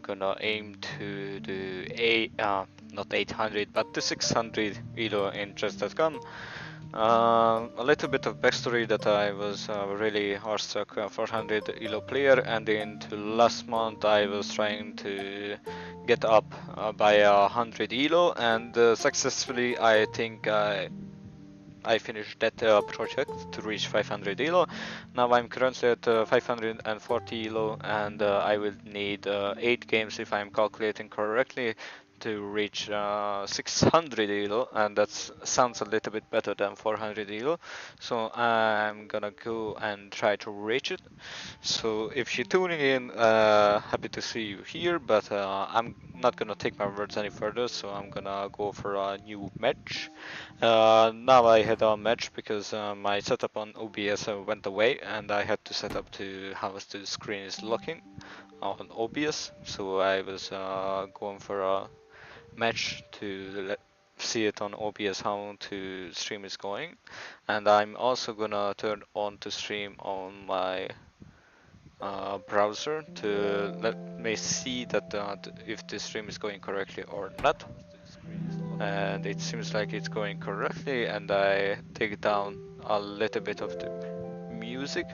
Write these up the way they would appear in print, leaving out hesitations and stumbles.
gonna aim to do not 800 but the 600 elo in chess.com. A little bit of backstory that I was really Hearthstone 400 elo player, and in the last month I was trying to get up by 100 elo, and successfully I think I finished that project to reach 500 elo. Now I'm currently at 540 elo, and I will need 8 games if I'm calculating correctly to reach 600 elo, and that sounds a little bit better than 400 elo. So I'm gonna go and try to reach it. So if you're tuning in, happy to see you here, but I'm not gonna take my words any further, so I'm gonna go for a new match. Now I had a match because my setup on OBS went away, and I had to set up to how the screen is looking on OBS. So I was going for a match to see it on OBS how to stream is going, and I'm also gonna turn on to stream on my browser to let me see that if the stream is going correctly or not. And it seems like it's going correctly, and I take down a little bit of the music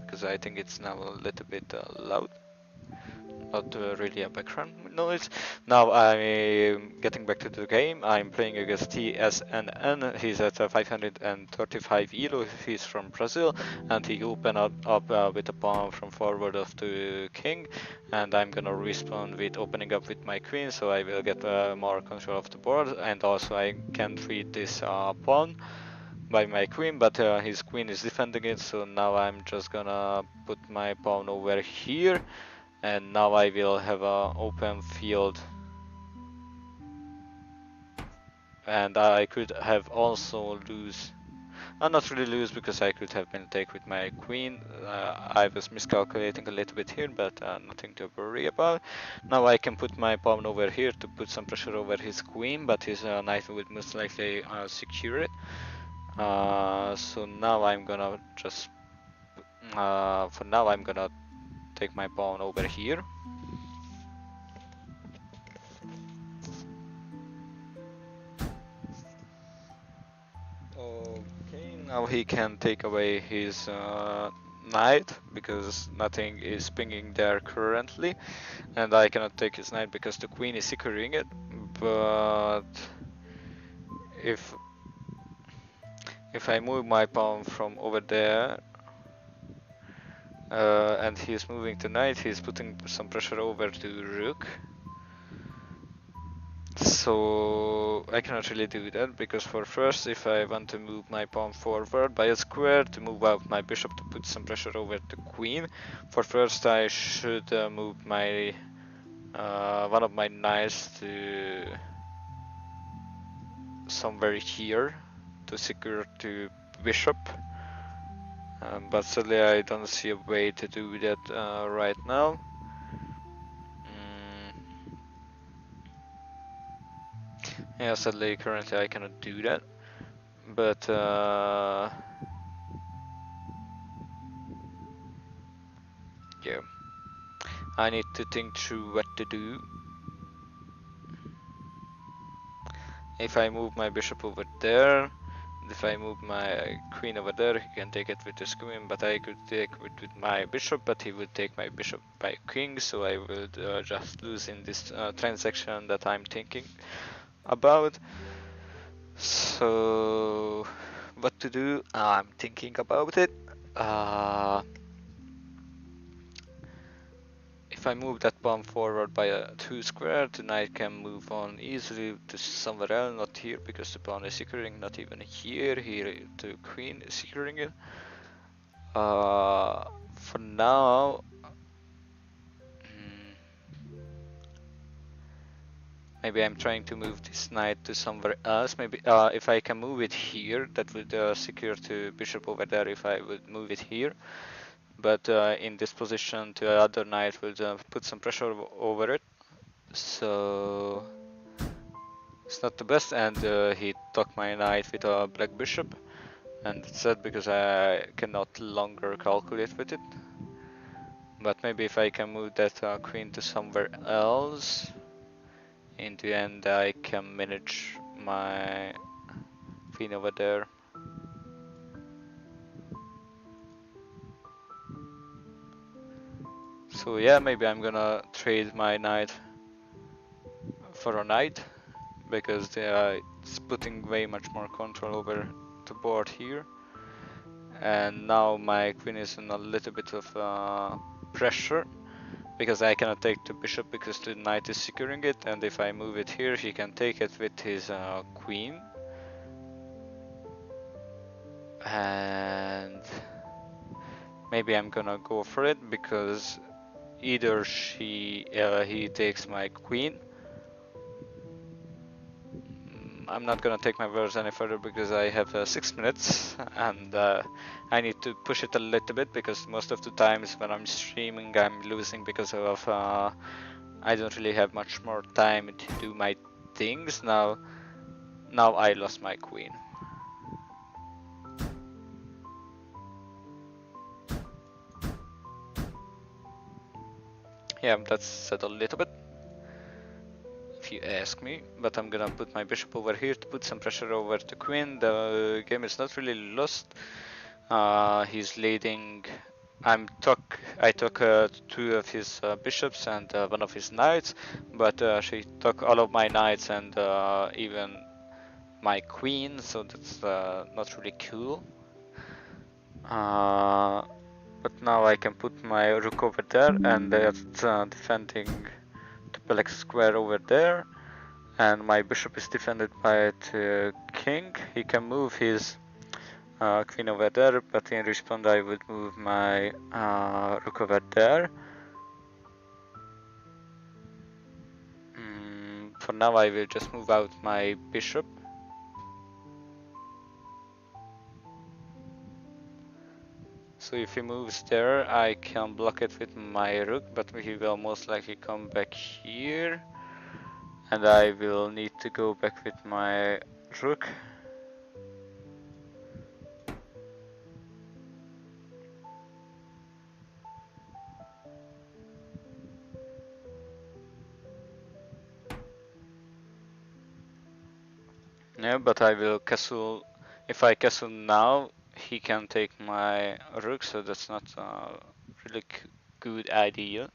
because I think it's now a little bit loud. Not really a background noise. Now I'm getting back to the game. I'm playing against TSNN. He's at 535 elo. He's from Brazil, and he opened up with a pawn from forward of the king. And I'm gonna respawn with opening up with my queen, so I will get more control of the board. And also I can treat this pawn by my queen, but his queen is defending it. So now I'm just gonna put my pawn over here. And now I will have an open field, and I could have also lose, not really lose, because I could have been take with my queen. I was miscalculating a little bit here, but nothing to worry about. Now I can put my pawn over here to put some pressure over his queen, but his knight would most likely secure it. So now I'm gonna just, for now I'm gonna take my pawn over here. Okay, now he can take away his knight because nothing is pinging there currently, and I cannot take his knight because the queen is securing it. But if I move my pawn from over there and he's moving the knight, he's putting some pressure over to rook. So I cannot really do that, because for first, if I want to move my pawn forward by a square to move out my bishop to put some pressure over the queen, for first I should move my one of my knights to somewhere here to secure the bishop. But sadly I don't see a way to do that right now. Yeah, sadly currently I cannot do that, but yeah, I need to think through what to do. If I move my bishop over there, if I move my queen over there, he can take it with his queen, but I could take it with my bishop, but he would take my bishop by king, so I would just lose in this transaction that I'm thinking about. So what to do? I'm thinking about it. If I move that pawn forward by a 2 square, the knight can move on easily to somewhere else, not here because the pawn is securing, not even here. Here the queen is securing it. For now, maybe I'm trying to move this knight to somewhere else. Maybe if I can move it here, that would secure the bishop over there if I would move it here. But in this position, the other knight will put some pressure over it. So it's not the best, and he took my knight with a black bishop, and it's sad because I cannot longer calculate with it. But maybe if I can move that queen to somewhere else, in the end I can manage my queen over there. So yeah, maybe I'm gonna trade my knight for a knight, because it's putting way much more control over the board here. And now my queen is in a little bit of pressure, because I cannot take the bishop because the knight is securing it, and if I move it here he can take it with his queen. And maybe I'm gonna go for it, because either he takes my queen. I'm not gonna take my words any further because I have 6 minutes, and I need to push it a little bit, because most of the times when I'm streaming I'm losing because of I don't really have much more time to do my things. Now I lost my queen. Yeah, that's said a little bit, if you ask me, but I'm gonna put my bishop over here to put some pressure over the queen. The game is not really lost. He's leading. I took 2 of his bishops and 1 of his knights, but she took all of my knights and even my queen, so that's not really cool. But now I can put my rook over there, and that's defending the black square over there, and my bishop is defended by the king. He can move his queen over there, but in response I would move my rook over there. For now I will just move out my bishop. So if he moves there, I can block it with my rook, but he will most likely come back here, and I will need to go back with my rook. Yeah, but I will castle. If I castle now, he can take my rook, so that's not a really good idea.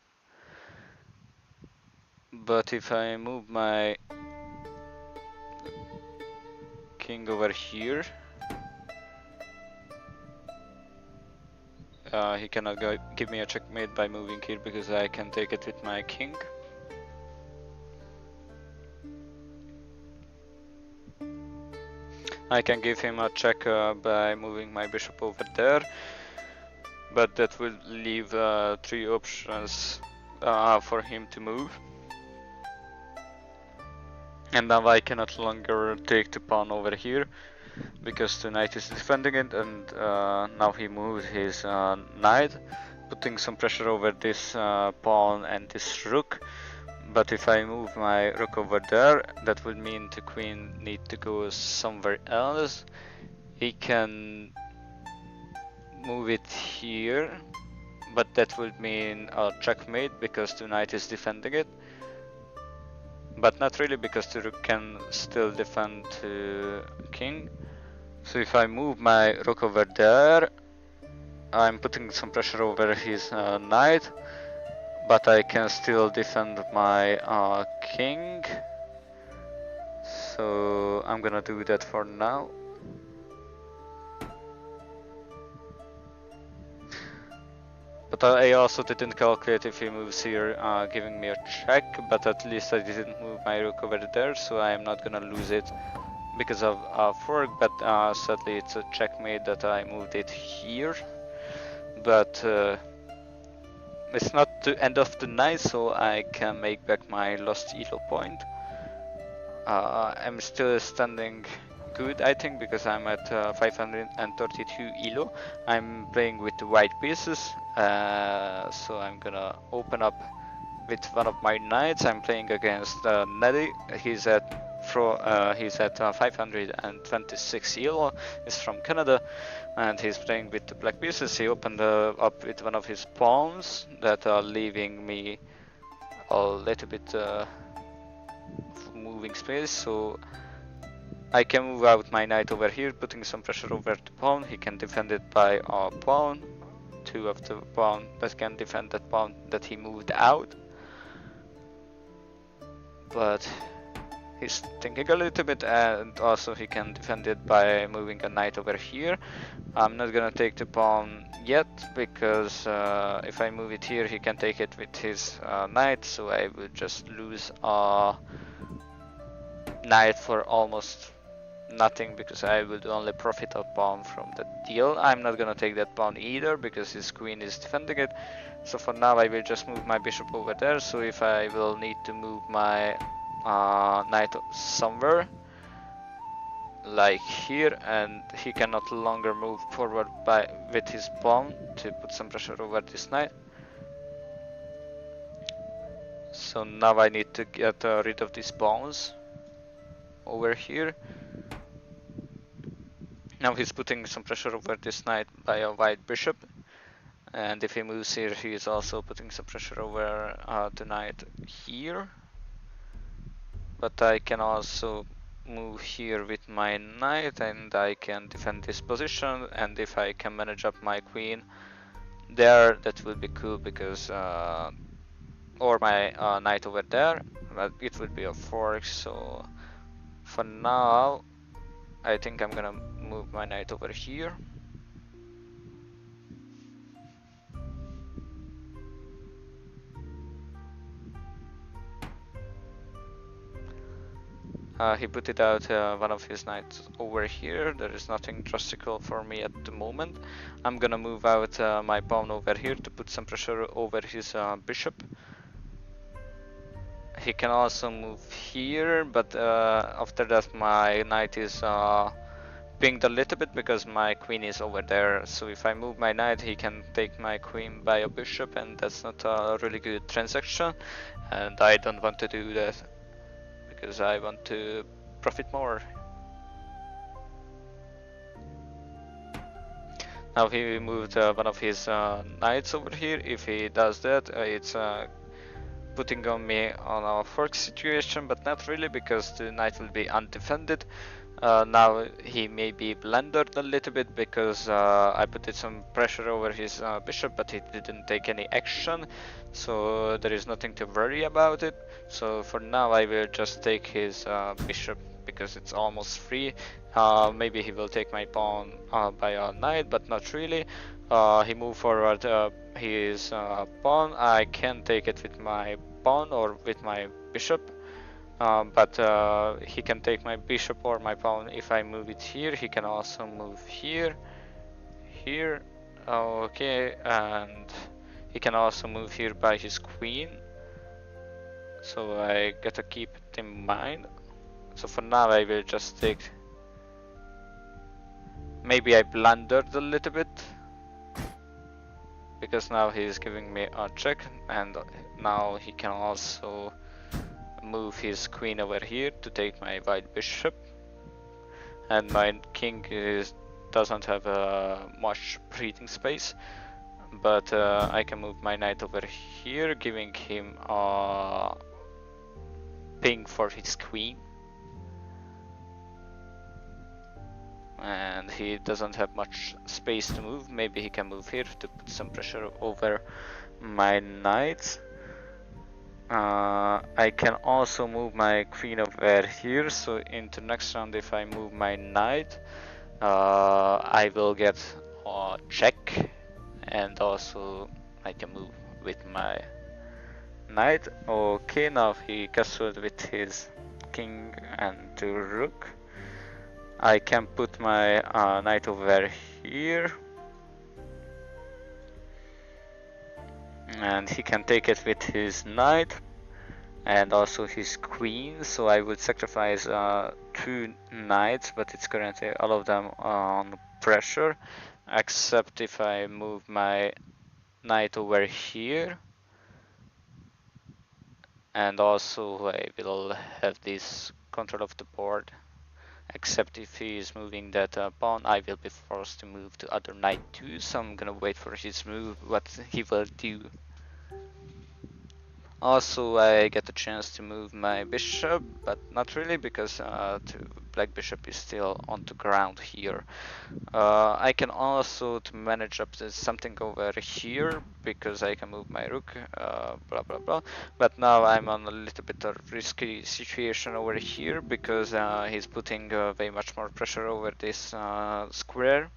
But if I move my king over here, he cannot give me a checkmate by moving here, because I can take it with my king. I can give him a check by moving my bishop over there, but that will leave 3 options for him to move. And now I cannot longer take the pawn over here, because the knight is defending it, and now he moved his knight, putting some pressure over this pawn and this rook. But if I move my rook over there, that would mean the queen need to go somewhere else. He can move it here, but that would mean a checkmate, because the knight is defending it. But not really, because the rook can still defend the king. So if I move my rook over there, I'm putting some pressure over his knight, but I can still defend my king. So I'm gonna do that for now. But I also didn't calculate if he moves here, giving me a check, but at least I didn't move my rook over there, so I am not gonna lose it because of a fork, but sadly it's a checkmate that I moved it here. But it's not the end of the night, so I can make back my lost elo point. I'm still standing good, I think, because I'm at 532 elo. I'm playing with the white pieces, so I'm gonna open up with one of my knights. I'm playing against Neddy. He's at he's at 526 elo. He's from Canada, and he's playing with the black pieces. He opened up with one of his pawns that are leaving me a little bit moving space, so I can move out my knight over here, putting some pressure over the pawn. He can defend it by a pawn, two of the pawn that can defend that pawn that he moved out. But he's thinking a little bit, and also he can defend it by moving a knight over here. I'm not gonna take the pawn yet, because if I move it here, he can take it with his knight, so I will just lose a knight for almost nothing, because I would only profit a pawn from that deal. I'm not gonna take that pawn either, because his queen is defending it. So for now I will just move my bishop over there, so if I will need to move my knight somewhere, like here, and he cannot longer move forward with his pawn to put some pressure over this knight. So now I need to get rid of these pawns over here. Now he's putting some pressure over this knight by a white bishop, and if he moves here, he is also putting some pressure over the knight here. But I can also move here with my knight, and I can defend this position, and if I can manage up my queen there, that will be cool, because or my knight over there, but it would be a fork. So for now I think I'm gonna move my knight over here. He put it out one of his knights over here. There is nothing drastical for me at the moment. I'm gonna move out my pawn over here to put some pressure over his bishop. He can also move here, but after that my knight is pinged a little bit, because my queen is over there. So if I move my knight, he can take my queen by a bishop, and that's not a really good transaction, and I don't want to do that, because I want to profit more. Now he moved one of his knights over here. If he does that, it's putting on me on a fork situation, but not really, because the knight will be undefended. Now he may be blundered a little bit, because I put some pressure over his bishop, but he didn't take any action, so there is nothing to worry about it. So for now I will just take his bishop, because it's almost free. Maybe he will take my pawn by a knight, but not really. He moved forward his pawn. I can take it with my pawn or with my bishop. But he can take my bishop or my pawn if I move it here. He can also move here, here, okay, and he can also move here by his queen. So I gotta keep it in mind. So for now I will just take... Maybe I blundered a little bit, because now he is giving me a check, and now he can also move his queen over here to take my white bishop, and my king doesn't have much breathing space, but I can move my knight over here, giving him a ping for his queen, and he doesn't have much space to move. Maybe he can move here to put some pressure over my knight. I can also move my queen over here, so into next round if I move my knight, I will get a check, and also I can move with my knight. Okay, now he castled with his king and the rook. I can put my knight over here, and he can take it with his knight and also his queen. So I would sacrifice 2 knights, but it's currently all of them on pressure, except if I move my knight over here, and also I will have this control of the board. Except if he is moving that pawn, I will be forced to move to other knight too, so I'm gonna wait for his move, what he will do. Also, I get a chance to move my bishop, but not really because the black bishop is still on the ground here. I can also to manage up something over here because I can move my rook, blah blah blah. But now I'm on a little bit of risky situation over here because he's putting way much more pressure over this square.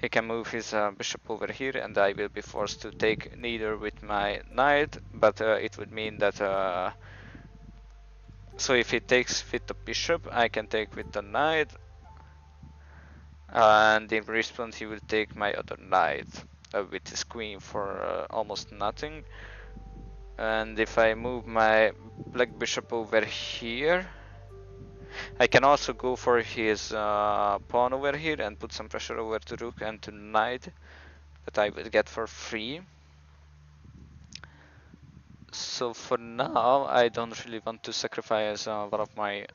He can move his bishop over here and I will be forced to take neither with my knight, but it would mean that so if he takes with the bishop, I can take with the knight, and in response he will take my other knight with his queen for almost nothing. And if I move my black bishop over here, I can also go for his pawn over here and put some pressure over to rook and to knight that I will get for free. So for now, I don't really want to sacrifice one of my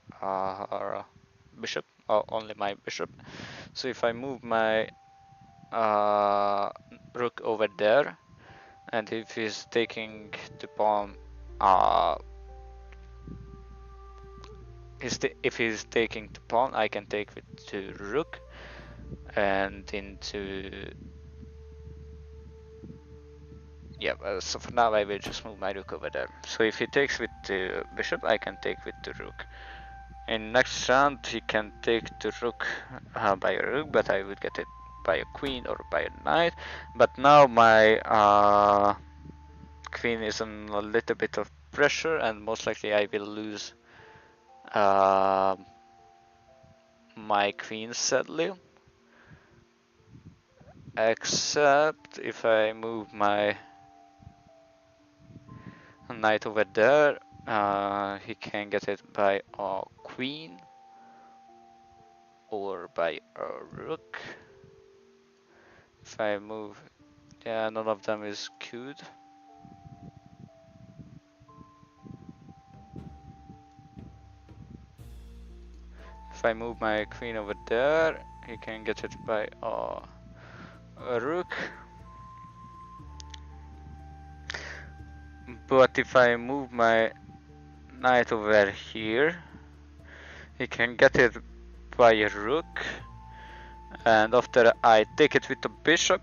bishop, or only my bishop. So if I move my rook over there, and if he's taking the pawn, if he's taking the pawn, I can take with the rook and into. Yeah, so for now I will just move my rook over there. So if he takes with the bishop, I can take with the rook. In next round he can take the rook by a rook, but I would get it by a queen or by a knight. But now my queen is on a little bit of pressure and most likely I will lose my queen sadly. Except if I move my knight over there, he can get it by a queen or by a rook. If I move, yeah, none of them is good. If I move my queen over there, he can get it by a rook. But if I move my knight over here, he can get it by a rook. And after I take it with the bishop,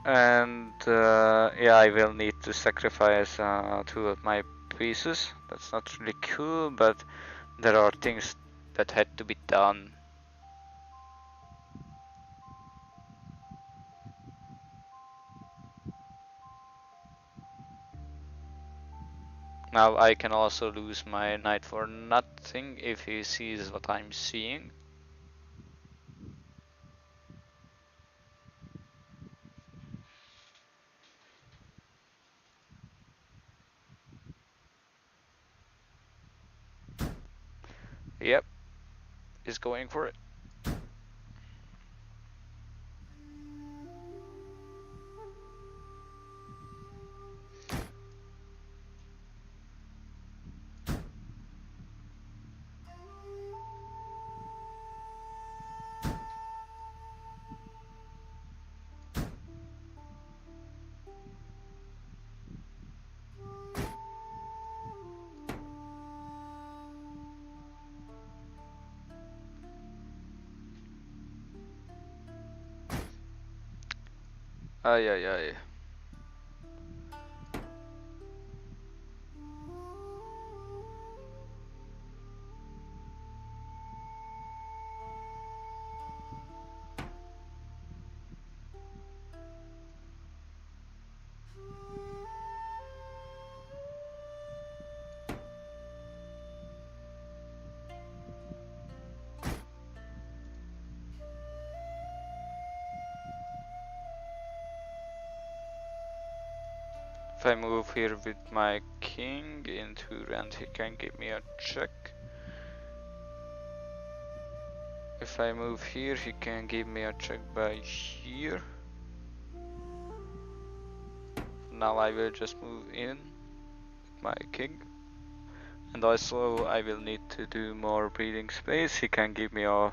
and yeah, I will need to sacrifice two of my pieces. That's not really cool, but there are things that had to be done. Now I can also lose my knight for nothing if he sees what I'm seeing. Yep, he's going for it. Ay ay ay. If I move here with my king into and he can give me a check. If I move here, he can give me a check by here. Now I will just move in with my king. And and also I will need to do more breeding space. He can give me a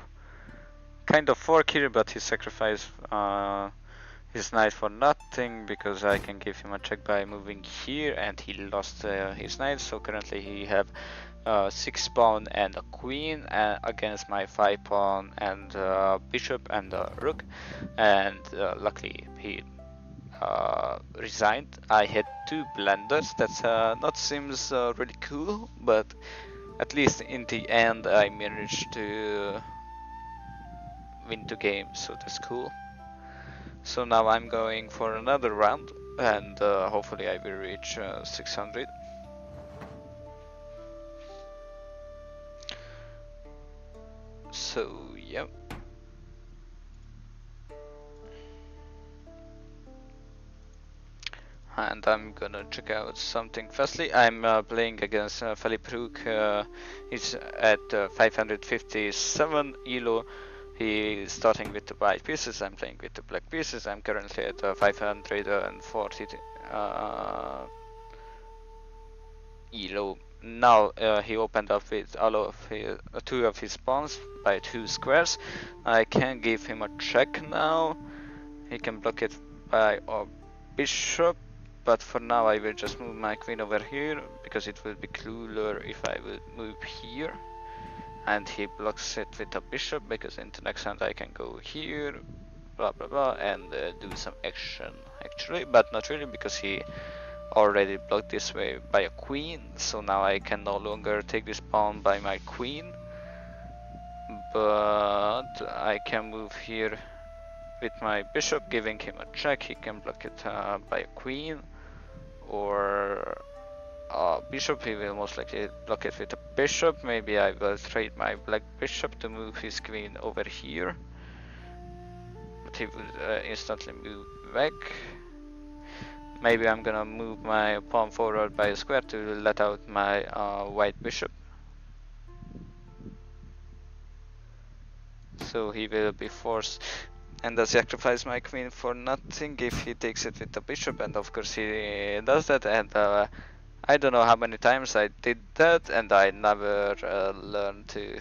kind of fork here, but he sacrificed his knight for nothing because I can give him a check by moving here, and he lost his knight. So currently he have 6 pawn and a queen against my 5 pawn and bishop and rook, and luckily he resigned. I had 2 blunders. That's not seems really cool, but at least in the end I managed to win the game, so that's cool. So now I'm going for another round, and hopefully I will reach 600. So yeah. And I'm gonna check out something. Firstly, I'm playing against Philippe Rook. He's at 557 elo. He is starting with the white pieces. I'm playing with the black pieces. I'm currently at 540 elo. Now he opened up with all of his, 2 of his pawns by 2 squares. I can give him a check now. He can block it by a bishop. But for now I will just move my queen over here, because it will be cooler if I would move here. And he blocks it with a bishop, because in the next hand I can go here, blah blah blah, and do some action actually, but not really, because he already blocked this way by a queen. So now I can no longer take this pawn by my queen, but I can move here with my bishop, giving him a check. He can block it by a queen or a bishop. He will most likely block it with a bishop. Maybe I will trade my black bishop to move his queen over here, but he would instantly move back. Maybe I'm gonna move my pawn forward by a square to let out my white bishop. So he will be forced and sacrifice my queen for nothing if he takes it with the bishop, and of course he does that, and I don't know how many times I did that, and I never learned to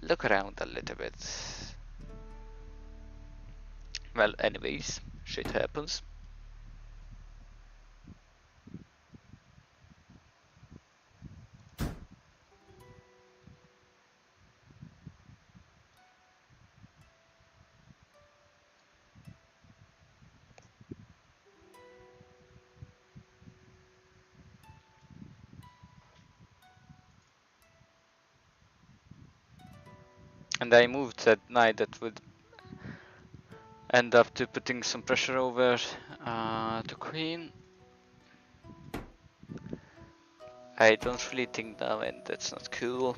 look around a little bit. Well, anyways, shit happens. And I moved that knight that would end up to putting some pressure over the queen. I don't really think now, and that's not cool.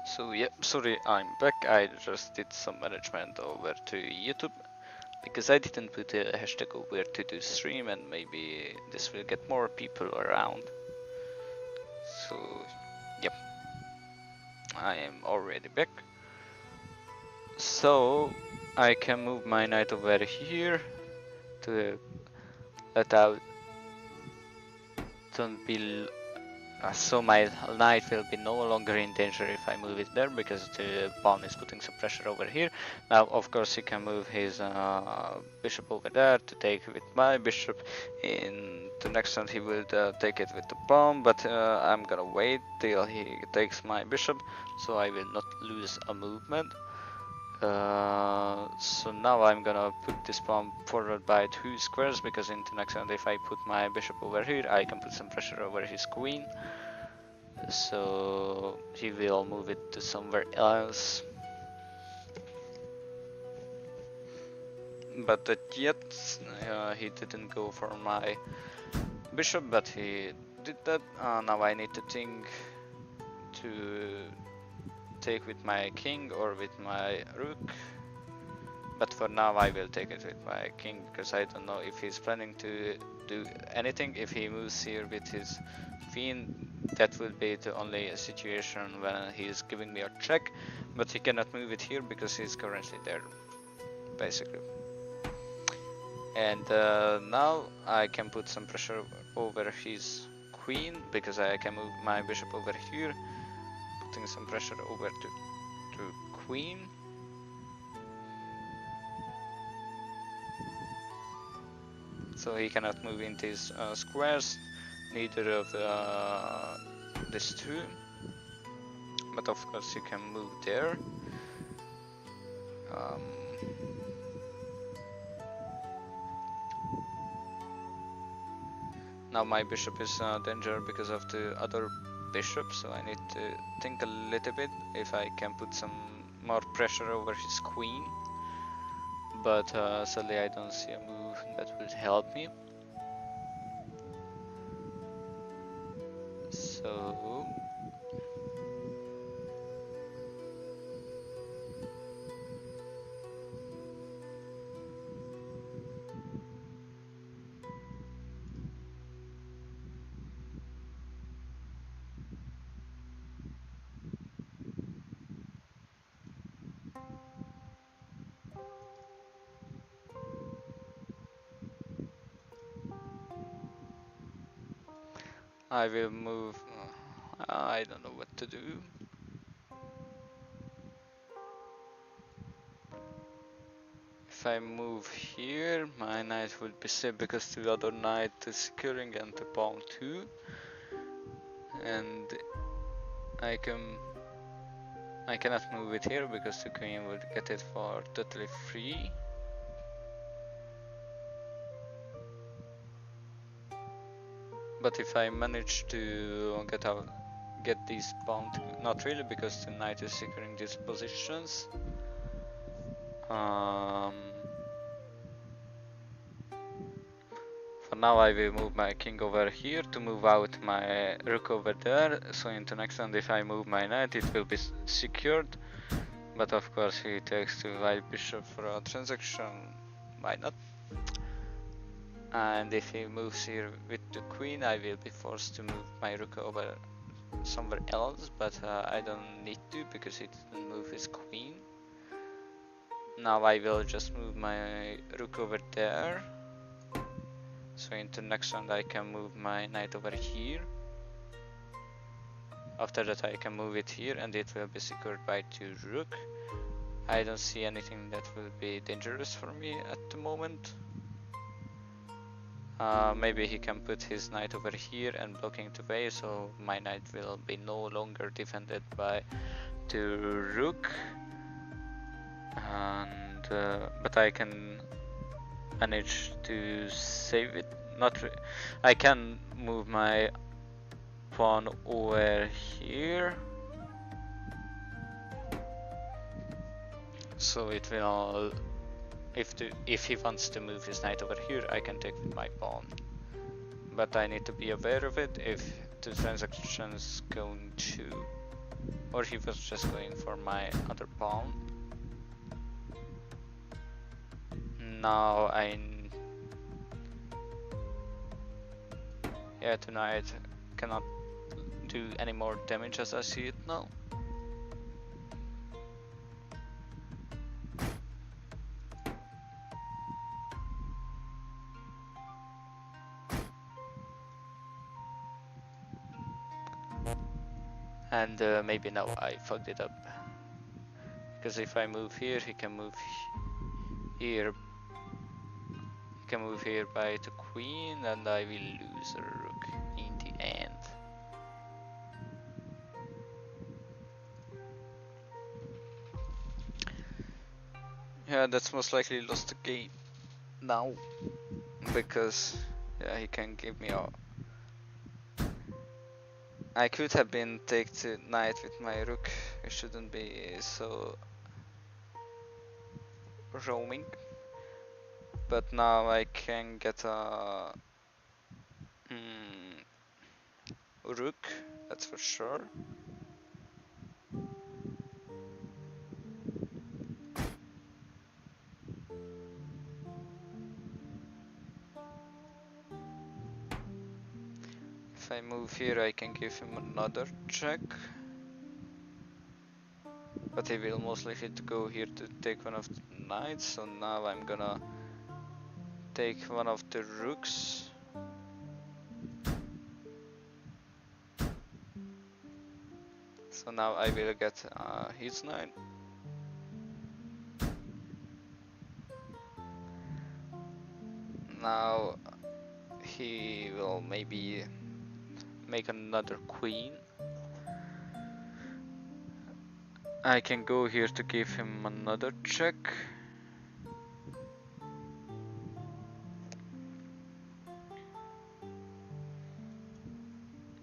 So yeah, sorry, I'm back. I just did some management over to YouTube, because I didn't put a hashtag over to the stream, and maybe this will get more people around. So yep, I am already back. So I can move my knight over here to let out, don't be so my knight will be no longer in danger if I move it there, because the pawn is putting some pressure over here. Now of course he can move his bishop over there to take with my bishop. In the next turn he will take it with the pawn, but I'm gonna wait till he takes my bishop, so I will not lose a movement. So now I'm gonna put this pawn forward by 2 squares, because in the next round if I put my bishop over here I can put some pressure over his queen. So he will move it to somewhere else. But yet he didn't go for my bishop, but he did that. Now I need to think to take with my king or with my rook. But for now I will take it with my king, because I don't know if he's planning to do anything. If he moves here with his queen, that will be the only situation when he's giving me a check, but he cannot move it here because he's currently there, basically. And now I can put some pressure over his queen, because I can move my bishop over here, putting some pressure over to queen. So he cannot move in these squares, neither of these two, but of course he can move there. Now my bishop is danger because of the other bishop, so I need to think a little bit if I can put some more pressure over his queen. But sadly I don't see a move that would help me. So I will move. I don't know what to do. If I move here, my knight will be safe because the other knight is securing and the pawn too, and I cannot move it here because the queen would get it for totally free. But if I manage to get these pawn, not really, because the knight is securing these positions. For now I will move my king over here to move out my rook over there, so in the next round if I move my knight it will be secured. But of course he takes the white bishop for a transaction, why not? And if he moves here with the queen, I will be forced to move my rook over somewhere else, but I don't need to because he didn't move his queen. Now I will just move my rook over there. So in the next round I can move my knight over here. After that I can move it here and it will be secured by the rook. I don't see anything that will be dangerous for me at the moment. Maybe he can put his knight over here and blocking the way, so my knight will be no longer defended by the rook. And but I can manage to save it. I can move my pawn over here, so it will. If he wants to move his knight over here, I can take with my pawn. But I need to be aware of it if the transaction is going to, or he was just going for my other pawn. Now tonight cannot do any more damage as I see it now. And maybe now I fucked it up, because if I move here, he can move here. He can move here by the queen, and I will lose a rook in the end. Yeah, that's most likely lost the game now, because yeah, he can give me a. I could have been take the knight with my rook. It shouldn't be so roaming. But now I can get a rook, that's for sure. If I move here, I can give him another check. But he will most likely to go here to take one of the knights, so now I'm gonna take one of the rooks. So now I will get his knight. Now he will maybe make another queen. I can go here to give him another check.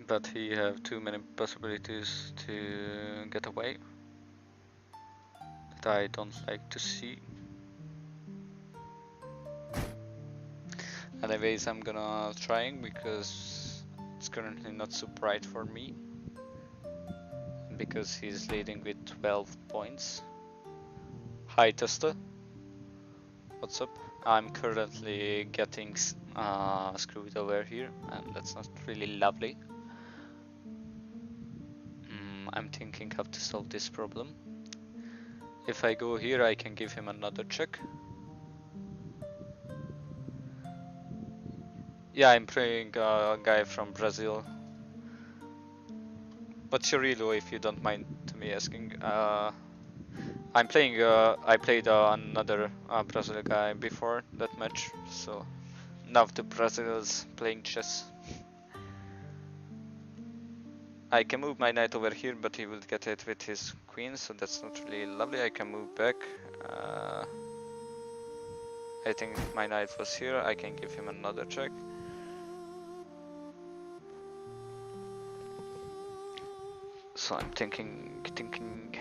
But he have too many possibilities to get away that I don't like to see. Anyways, I'm gonna trying because it's currently not so bright for me, because he's leading with 12 points. Hi Testa, what's up? I'm currently getting screwed over here, and that's not really lovely. I'm thinking how to solve this problem. If I go here, I can give him another check. Yeah, I'm playing a guy from Brazil. What's your elo, if you don't mind to me asking? I'm playing. I played another Brazil guy before that match, so now the Brazilians playing chess. I can move my knight over here, but he will get it with his queen, so that's not really lovely. I can move back. I think my knight was here. I can give him another check. So I'm thinking.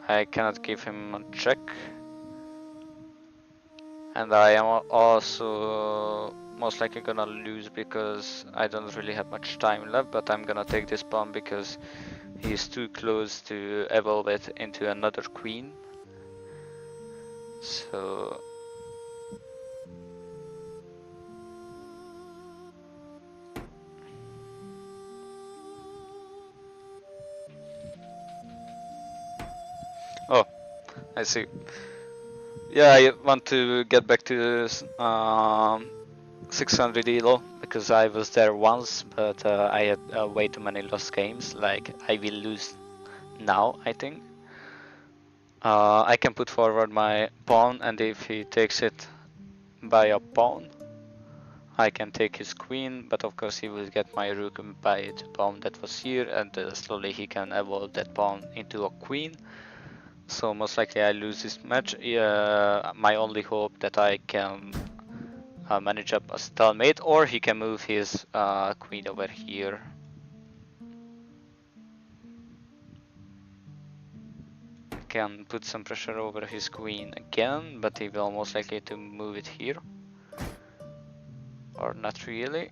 I cannot give him a check. And I am also most likely gonna lose because I don't really have much time left, but I'm gonna take this pawn because he's too close to evolve it into another queen. So oh, I see. Yeah, I want to get back to 600 elo because I was there once, but I had way too many lost games. Like I will lose now, I think. I can put forward my pawn, and if he takes it by a pawn, I can take his queen, but of course he will get my rook by the pawn that was here, and slowly he can evolve that pawn into a queen. So most likely I lose this match. My only hope that I can manage up a stalemate, or he can move his queen over here. Can put some pressure over his queen again, but he will most likely to move it here. Or not really.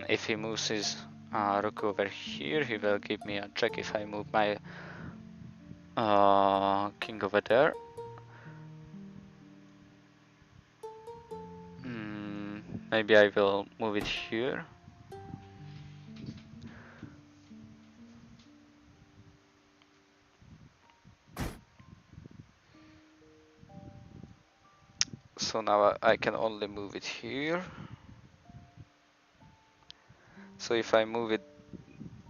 If he moves his rook over here, he will give me a check if I move my king over there. Maybe I will move it here. So now I can only move it here. So if I move it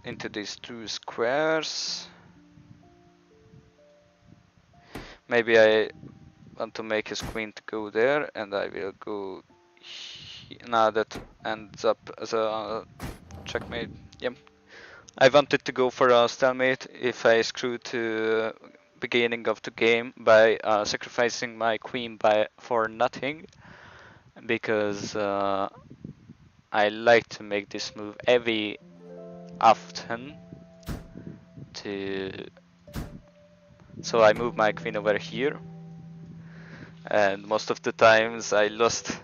into these two squares, maybe I want to make his queen to go there, and I will go here. Now that ends up as a checkmate. Yep. I wanted to go for a stalemate if I screw to beginning of the game by sacrificing my queen for nothing, because I like to make this move every often. So I move my queen over here, and most of the times I lost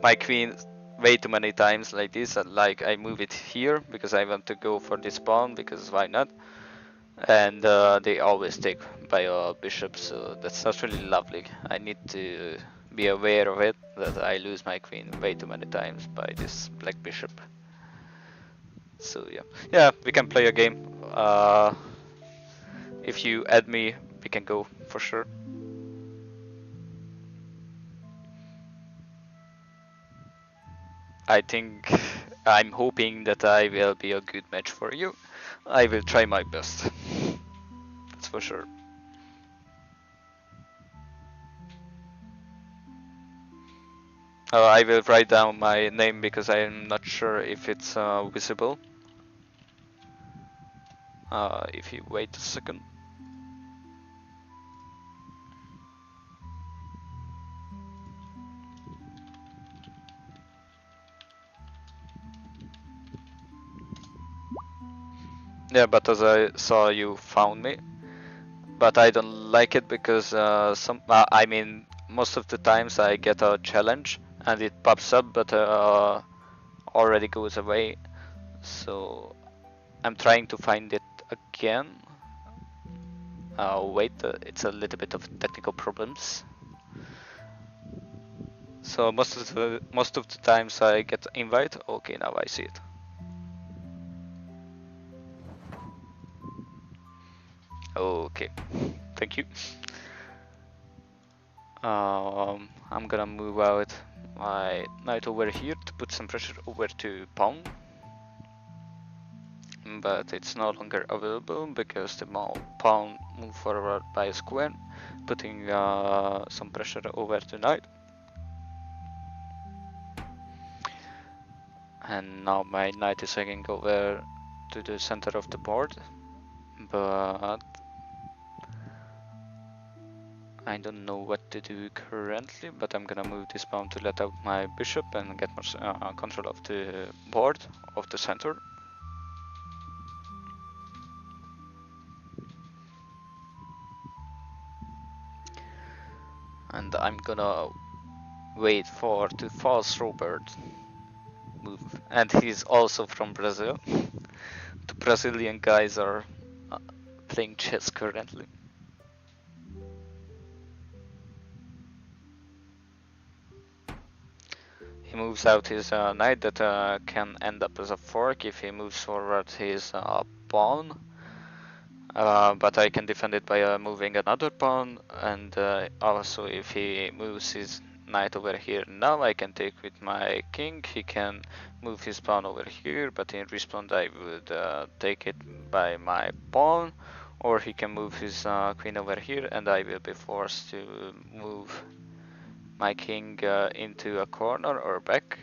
my queen way too many times like this. Like I move it here because I want to go for this pawn, because why not? And they always take by a bishop, so that's not really lovely. I need to be aware of it, that I lose my queen way too many times by this black bishop. So yeah, we can play a game. If you add me, we can go for sure. I think I'm hoping that I will be a good match for you. I will try my best. That's for sure. I will write down my name because I'm not sure if it's visible. If you wait a second. Yeah, but as I saw, you found me. But I don't like it because I mean, most of the times I get a challenge and it pops up, but already goes away. So I'm trying to find it again. Wait, it's a little bit of technical problems. So most of the times I get invite. Okay, now I see it. Okay, thank you. I'm gonna move out my knight over here to put some pressure over to pawn. But it's no longer available because the pawn moved forward by a square, putting some pressure over to knight. And now my knight is hanging over to the center of the board, but I don't know what to do currently, but I'm gonna move this pawn to let out my bishop and get more control of the board, of the center. And I'm gonna wait for the false Robert move. And he's also from Brazil. The Brazilian guys are playing chess currently. He moves out his knight that can end up as a fork if he moves forward his pawn. But I can defend it by moving another pawn, and also if he moves his knight over here now, I can take with my king. He can move his pawn over here, but in response I would take it by my pawn, or he can move his queen over here, and I will be forced to move my king into a corner or back.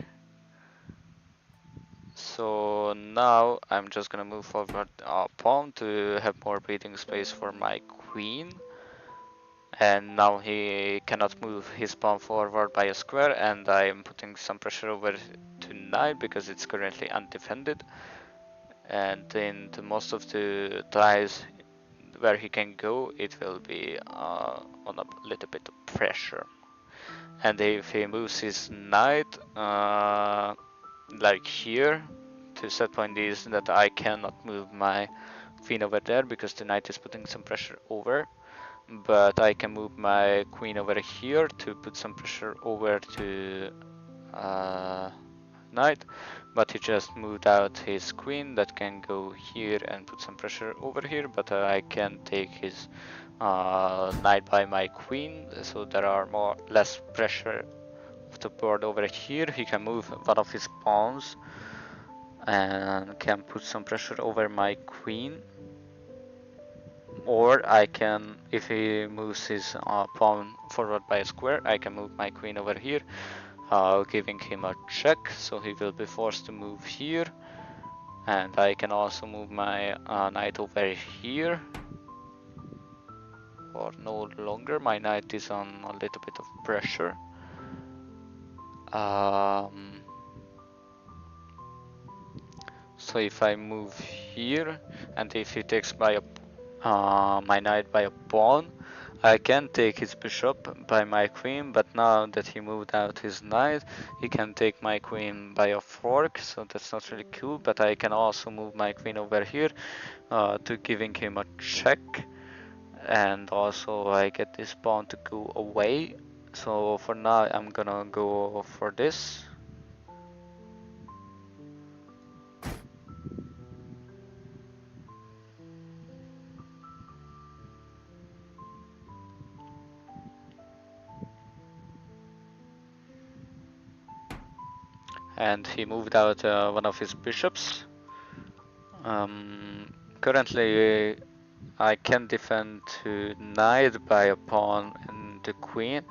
So now I'm just gonna move forward a pawn to have more breathing space for my queen. And now he cannot move his pawn forward by a square, and I am putting some pressure over to knight because it's currently undefended. And in the most of the ties where he can go, it will be on a little bit of pressure. And if he moves his knight like here, to set point is that I cannot move my queen over there because the knight is putting some pressure over, but I can move my queen over here to put some pressure over to knight, but he just moved out his queen that can go here and put some pressure over here, but I can take his knight by my queen, so there are less pressure of the board over here. He can move one of his pawns and can put some pressure over my queen, or I can, if he moves his pawn forward by a square, I can move my queen over here, giving him a check, so he will be forced to move here. And I can also move my knight over here, or no longer, my knight is on a little bit of pressure. So if I move here, and if he takes my knight by a pawn, I can take his bishop by my queen, but now that he moved out his knight, he can take my queen by a fork, so that's not really cool, but I can also move my queen over here to giving him a check, and also I get this pawn to go away, So for now I'm gonna go for this. And he moved out one of his bishops. Currently I can defend to knight by a pawn and the queen,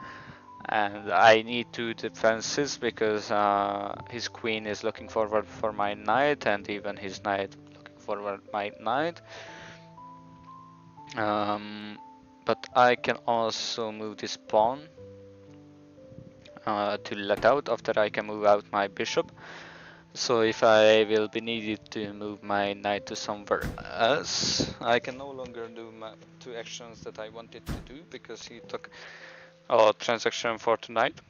and I need two defenses because his queen is looking forward for my knight, and even his knight looking forward my knight. But I can also move this pawn to let out. After I can move out my bishop. So if I will be needed to move my knight to somewhere else, I can no longer do my two actions that I wanted to do because he took a transaction for tonight.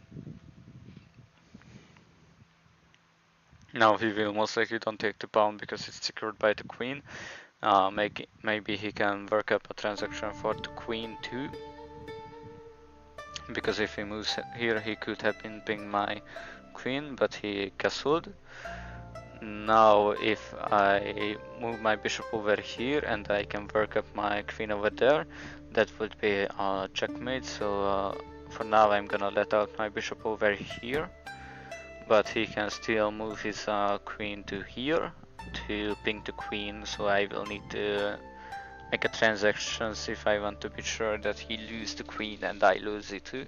Now he will most likely don't take the pawn because it's secured by the queen. Maybe he can work up a transaction for the queen too. Because if he moves here, he could have been pinging my queen, but he castled. Now if I move my bishop over here and I can work up my queen over there, that would be a checkmate. So for now I'm gonna let out my bishop over here, but he can still move his queen to here to ping the queen, so I will need to make a transactions if I want to be sure that he loses the queen and I lose it too.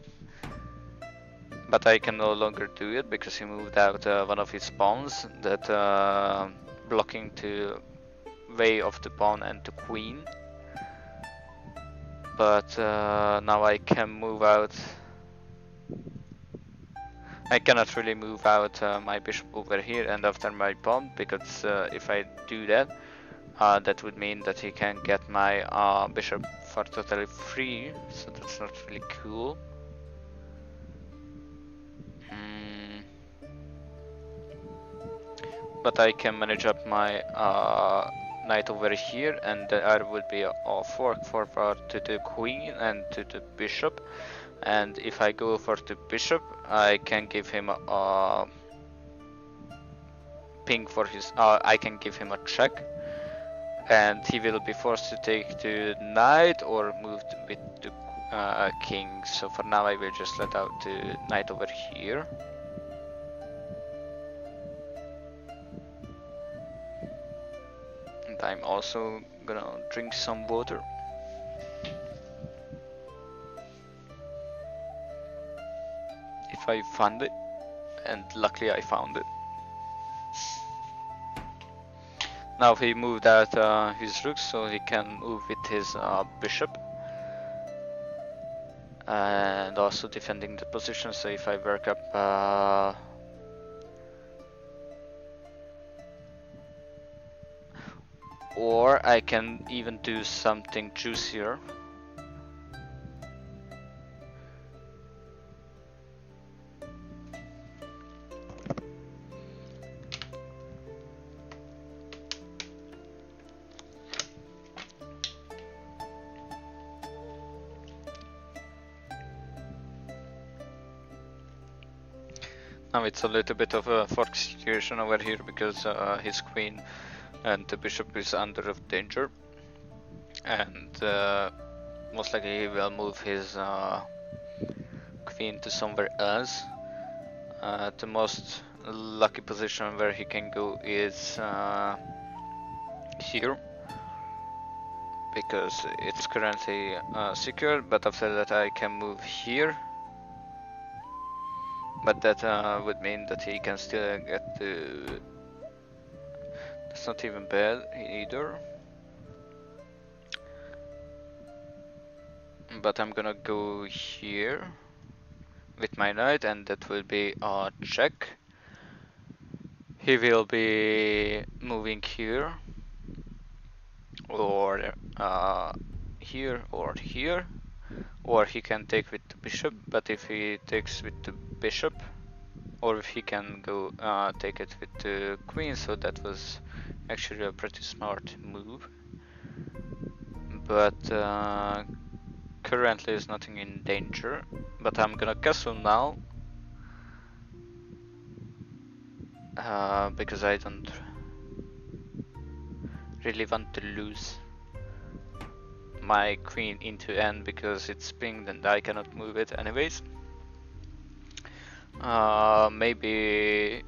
But I can no longer do it because he moved out one of his pawns that blocking the way of the pawn and the queen. But now I can move out. I cannot really move out my bishop over here and after my pawn, because if I do that, that would mean that he can get my bishop for totally free, so that's not really cool. But I can manage up my knight over here, and there would be a fork forward to the queen and to the bishop. And if I go for the bishop, I can give him a ping for his. I can give him a check, and he will be forced to take the knight or move with the king. So for now, I will just let out the knight over here. And I'm also gonna drink some water. If I find it, and luckily I found it. Now he moved out his rook, so he can move with his bishop, and also defending the position. So if I work up or I can even do something juicier. Now it's a little bit of a fork situation over here because his queen and the bishop is under of danger, and most likely he will move his queen to somewhere else. The most lucky position where he can go is here, because it's currently secure, but after that I can move here. But that would mean that he can still get the... That's not even bad either. But I'm gonna go here with my knight, and that will be a check. He will be moving here, or here, or here. Or he can take with the bishop, but if he takes with the bishop, or if he can go take it with the queen, so that was actually a pretty smart move. But currently is nothing in danger, but I'm gonna castle now. Because I don't really want to lose my queen into N because it's pinged and I cannot move it anyways. Maybe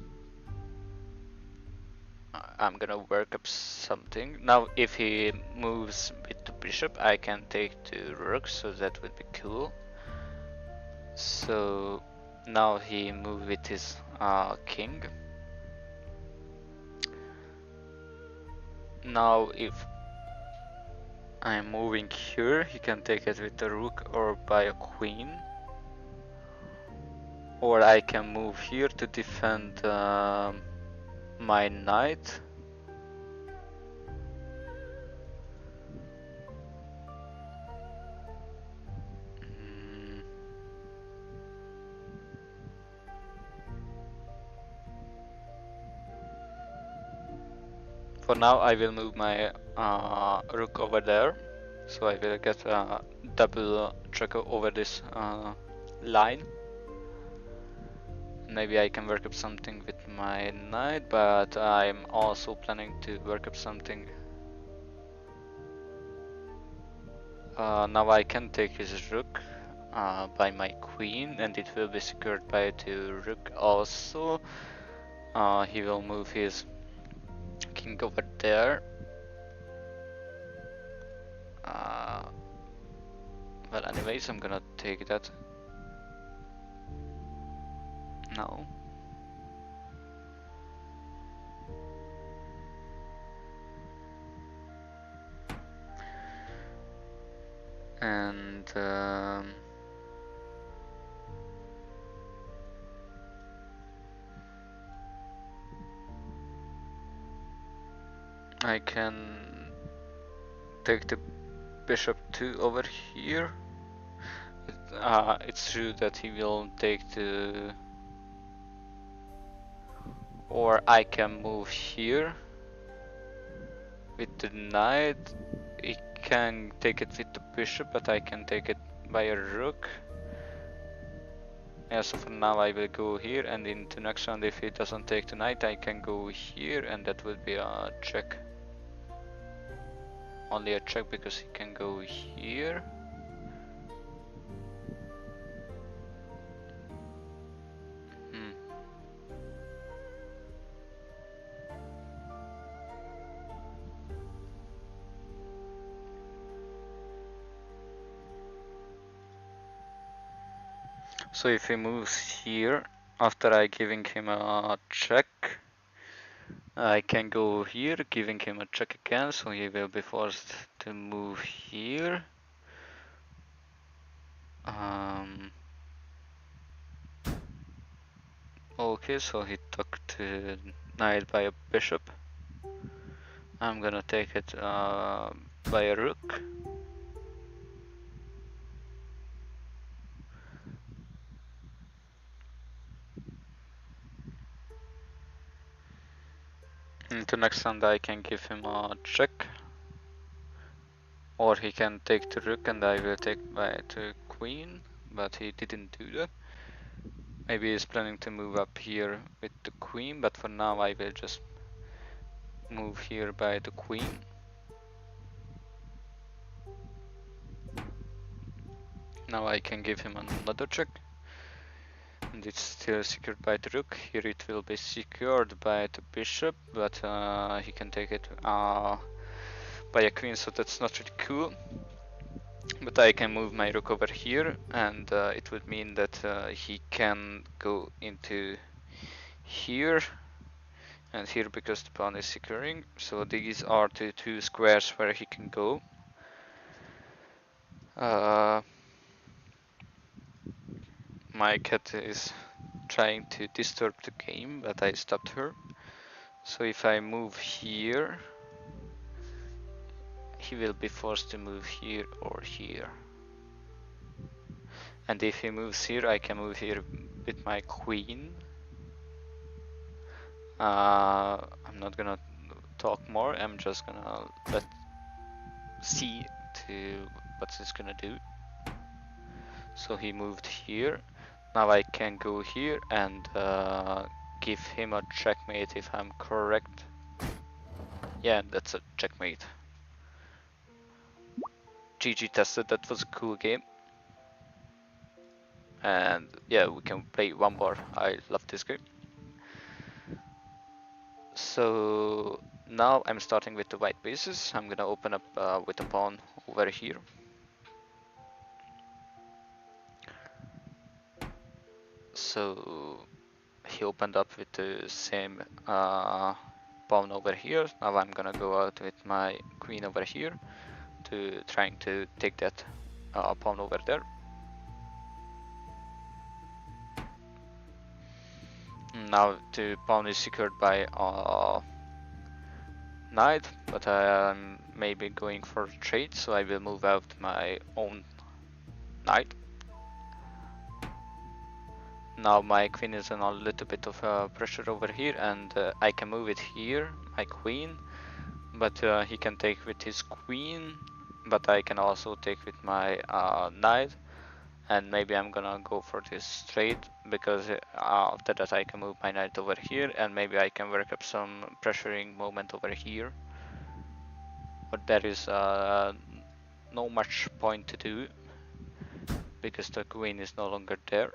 I'm gonna work up something. Now if he moves with the bishop I can take the rook, so that would be cool. So now he moved with his king. Now if I'm moving here, he can take it with a rook or by a queen. Or I can move here to defend my knight. For now I will move my rook over there. So I will get a double check over this line. Maybe I can work up something with my knight, but I'm also planning to work up something. Now I can take his rook by my queen, and it will be secured by the rook also. He will move his king over there. Well, anyways, I'm gonna take that now. And I can take the bishop 2 over here. It's true that he will take the... Or I can move here with the knight. He can take it with the bishop, but I can take it by a rook. Yeah, so for now I will go here, and in the next round if he doesn't take the knight I can go here, and that would be a check. Only a check because he can go here. So if he moves here, after I giving him a check, I can go here, giving him a check again, so he will be forced to move here. Okay, so he took the knight by a bishop. I'm gonna take it by a rook. Into next round I can give him a check. Or he can take the rook and I will take by the queen, but he didn't do that. Maybe he's planning to move up here with the queen, but for now I will just move here by the queen. Now I can give him another check. And it's still secured by the rook. Here it will be secured by the bishop, but he can take it by a queen, so that's not really cool. But I can move my rook over here, and it would mean that he can go into here and here because the pawn is securing. So these are the two squares where he can go. My cat is trying to disturb the game, but I stopped her. So if I move here, he will be forced to move here or here. And if he moves here, I can move here with my queen. I'm not gonna talk more, I'm just gonna see to what it's gonna do. So he moved here. Now I can go here and give him a checkmate if I'm correct. Yeah, that's a checkmate. GG tested, that was a cool game. And yeah, we can play one more. I love this game. So now I'm starting with the white pieces. I'm gonna open up with a pawn over here. So he opened up with the same pawn over here. Now I'm gonna go out with my queen over here to trying to take that pawn over there. Now the pawn is secured by knight, but I'm maybe going for a trade, so I will move out my own knight. Now my queen is in a little bit of pressure over here, and I can move it here, my queen, but he can take with his queen, but I can also take with my knight, and maybe I'm gonna go for this trade, because after that I can move my knight over here, and maybe I can work up some pressuring moment over here, but there is no much point to do, because the queen is no longer there.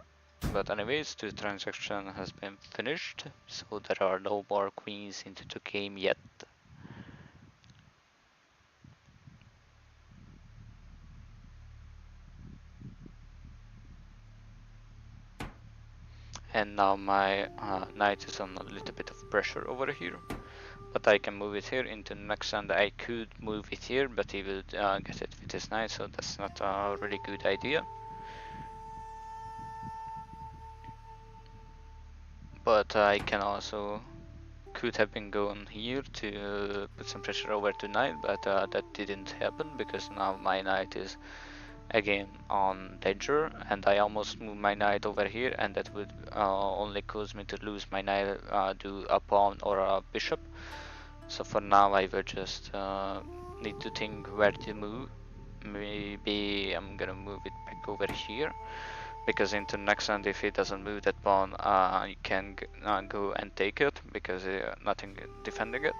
But anyways, the transaction has been finished, so there are no more queens into the game yet. And now my knight is on a little bit of pressure over here, but I can move it here into next, and I could move it here, but he will get it with his knight, so that's not a really good idea. But I can also could have been going here to put some pressure over to knight, but that didn't happen, because now my knight is again on danger, and I almost moved my knight over here, and that would only cause me to lose my knight to a pawn or a bishop. So for now I will just need to think where to move. Maybe I'm gonna move it back over here, because into next round if he doesn't move that pawn, you can go and take it, because nothing defending it.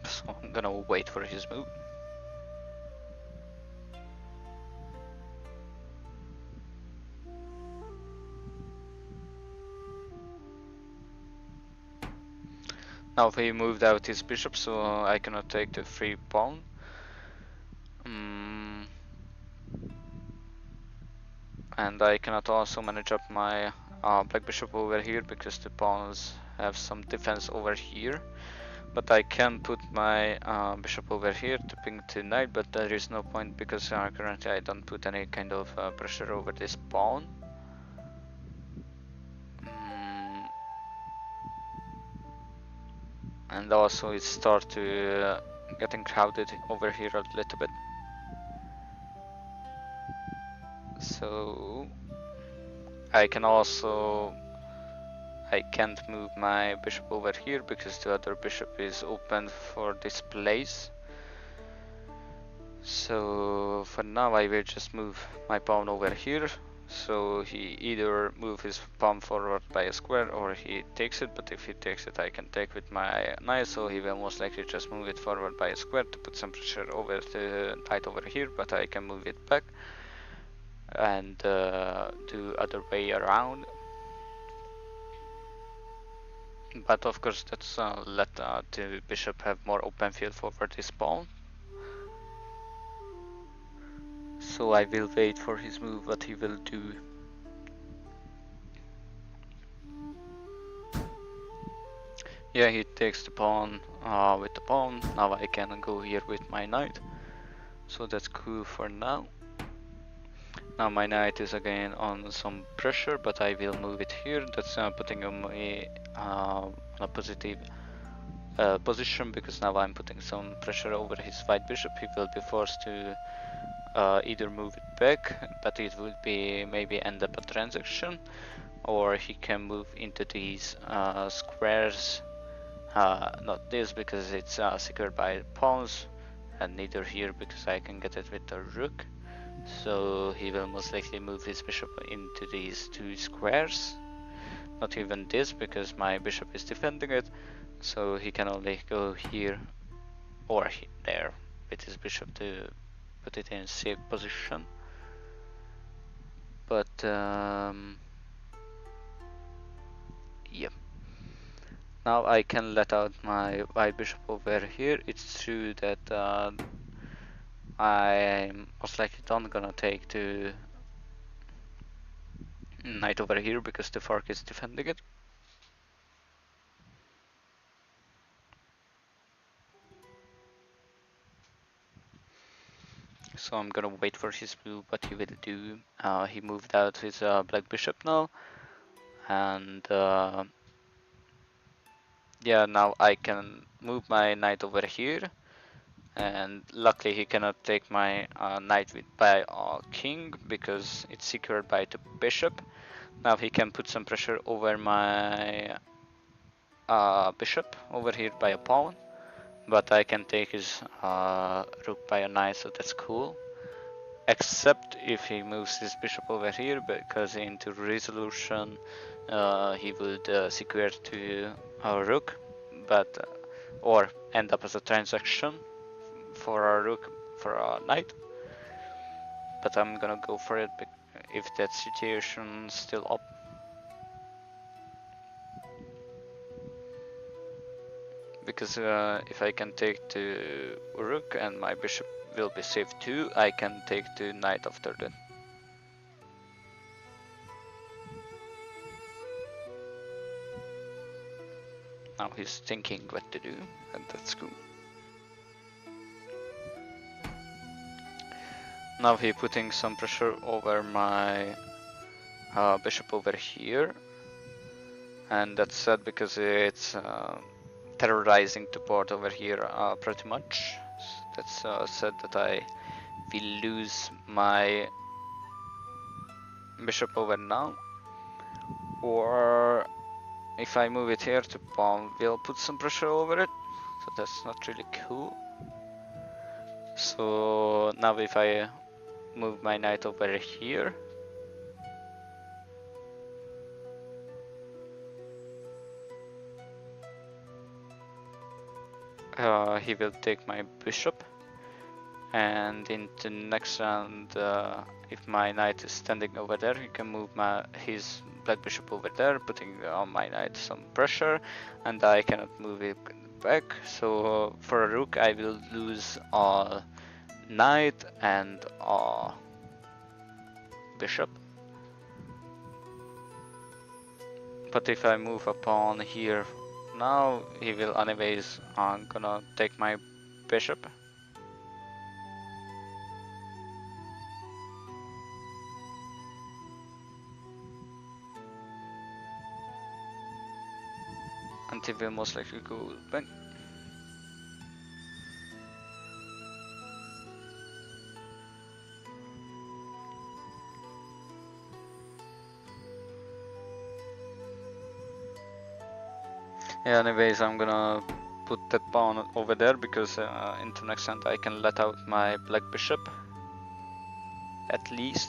So I'm gonna wait for his move. Now he moved out his bishop, so I cannot take the free pawn. And I cannot also manage up my black bishop over here, because the pawns have some defense over here. But I can put my bishop over here to ping to knight, but there is no point, because currently I don't put any kind of pressure over this pawn. And also it starts to getting crowded over here a little bit. So I can't move my bishop over here, because the other bishop is open for this place. So for now I will just move my pawn over here, so he either move his pawn forward by a square or he takes it, but if he takes it I can take with my knight, so he will most likely just move it forward by a square to put some pressure over the knight over here, but I can move it back and do other way around. But of course that's let the bishop have more open field forward his pawn. So I will wait for his move, what he will do. Yeah, he takes the pawn with the pawn. Now I can go here with my knight. So that's cool for now. Now my knight is again on some pressure, but I will move it here. That's putting me on a positive position, because now I'm putting some pressure over his white bishop. He will be forced to either move it back, but it would be maybe end up a transaction, or he can move into these squares. Not this, because it's secured by pawns, and neither here because I can get it with the rook. So he will most likely move his bishop into these two squares. Not even this, because my bishop is defending it, so he can only go here or there with his bishop to put it in a safe position. But yeah, now I can let out my white bishop over here. It's true that I'm most likely not gonna take the knight over here because the fork is defending it. So I'm gonna wait for his move, what he will do. He moved out his black bishop now, and yeah, now I can move my knight over here, and luckily he cannot take my knight by king because it's secured by the bishop. Now he can put some pressure over my bishop over here by a pawn, but I can take his rook by a knight, so that's cool. Except if he moves his bishop over here, because into resolution he would secure to our rook, but or end up as a transaction for our rook for our knight. But I'm gonna go for it if that situation's still up. Because if I can take the rook and my bishop will be safe too, I can take the knight after that. Now he's thinking what to do, and that's cool. Now he's putting some pressure over my bishop over here, and that's sad because it's terrorizing the board over here pretty much. That's sad that I will lose my bishop over now, or if I move it here to pawn, we'll put some pressure over it, so that's not really cool. So now if I move my knight over here, he will take my bishop, and in the next round, if my knight is standing over there, he can move his black bishop over there, putting on my knight some pressure, and I cannot move it back. So for a rook I will lose a knight and a bishop. But if I move a pawn here now, he will anyways gonna take my bishop. And he will most likely go back. Yeah, anyways, I'm gonna put that pawn over there because into next hand I can let out my black bishop at least.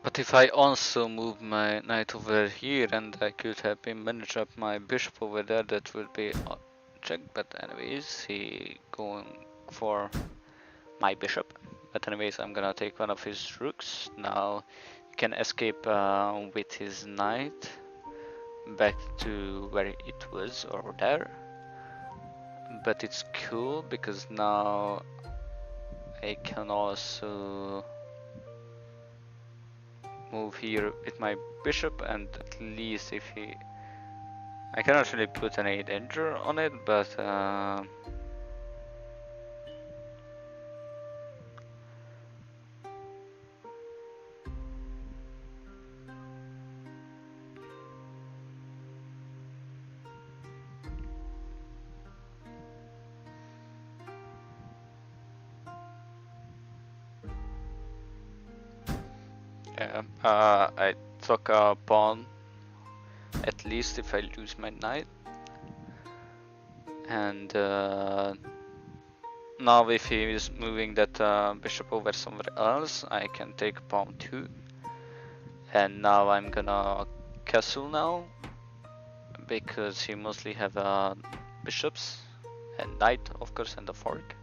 But if I also move my knight over here and I could have been managed up my bishop over there, that would be a check. But anyways, he going for my bishop. But anyways, I'm gonna take one of his rooks. Now he can escape with his knight back to where it was, over there. But it's cool because now I can also move here with my bishop, and at least if he... I cannot really put any danger on it, but yeah, I took a pawn, at least if I lose my knight. And now if he is moving that bishop over somewhere else, I can take pawn 2. And now I'm gonna castle now, because he mostly have bishops and knight, of course, and a fork.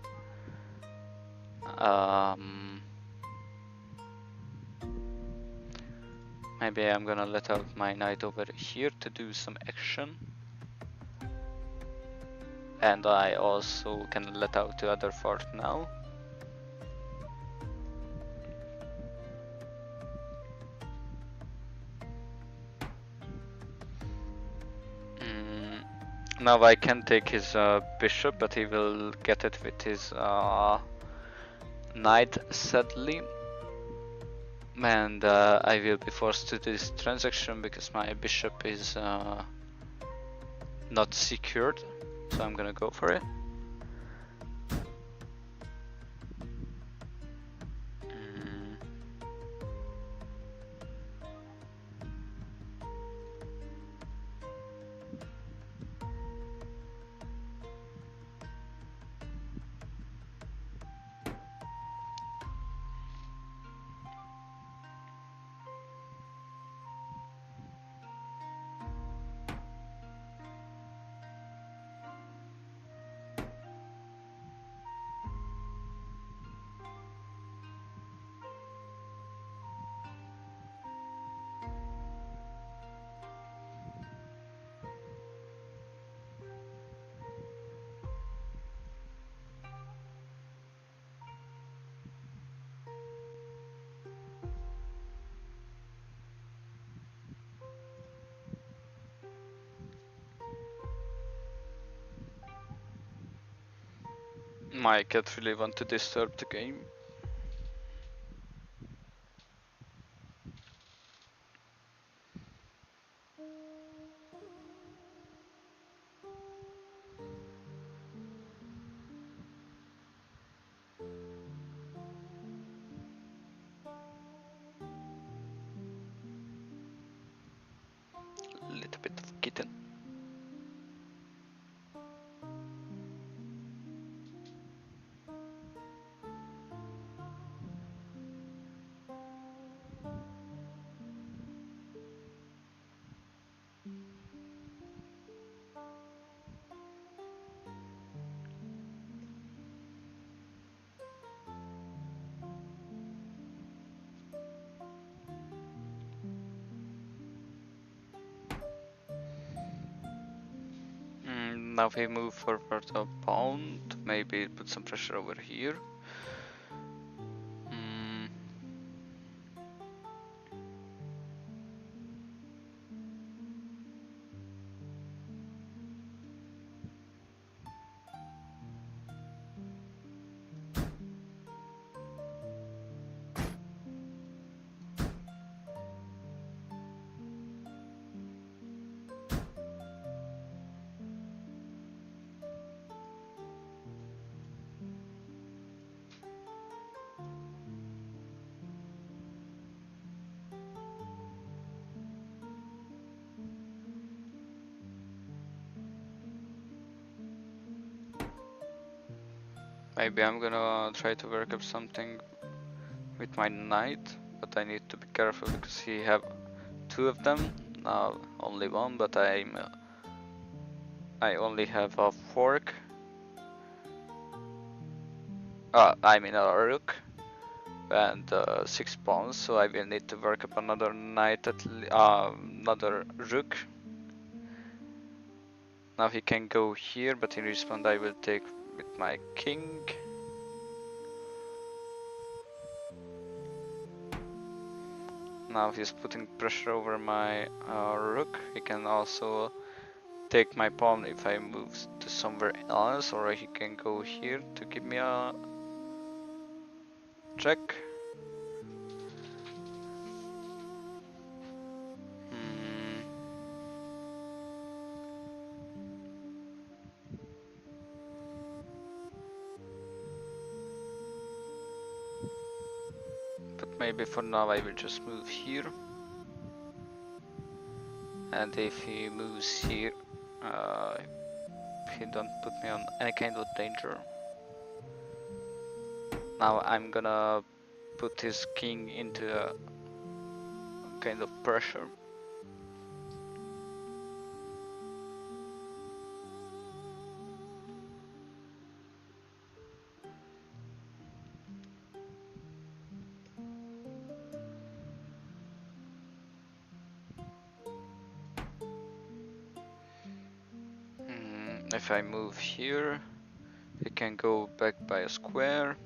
Maybe I'm gonna let out my knight over here to do some action. And I also can let out the other fort now. Now I can take his bishop, but he will get it with his knight, sadly. And I will be forced to do this transaction because my bishop is not secured. So I'm gonna go for it. My cat really want to disturb the game. Little bit of kitten. Now we move forward a pawn, maybe put some pressure over here. Maybe I'm gonna try to work up something with my knight, but I need to be careful because he have 2 of them. Now only 1, but I only have a fork. I mean a rook. and 6 pawns, so I will need to work up another knight, another rook. Now he can go here, but in response I will take with my king. Now he's putting pressure over my rook. He can also take my pawn if I move to somewhere else, or he can go here to give me a check. Hmm. But maybe for now I will just move here. And if he moves here, he don't put me on any kind of danger. Now I'm gonna put his king into a kind of pressure. If I move here, he can go back by a square,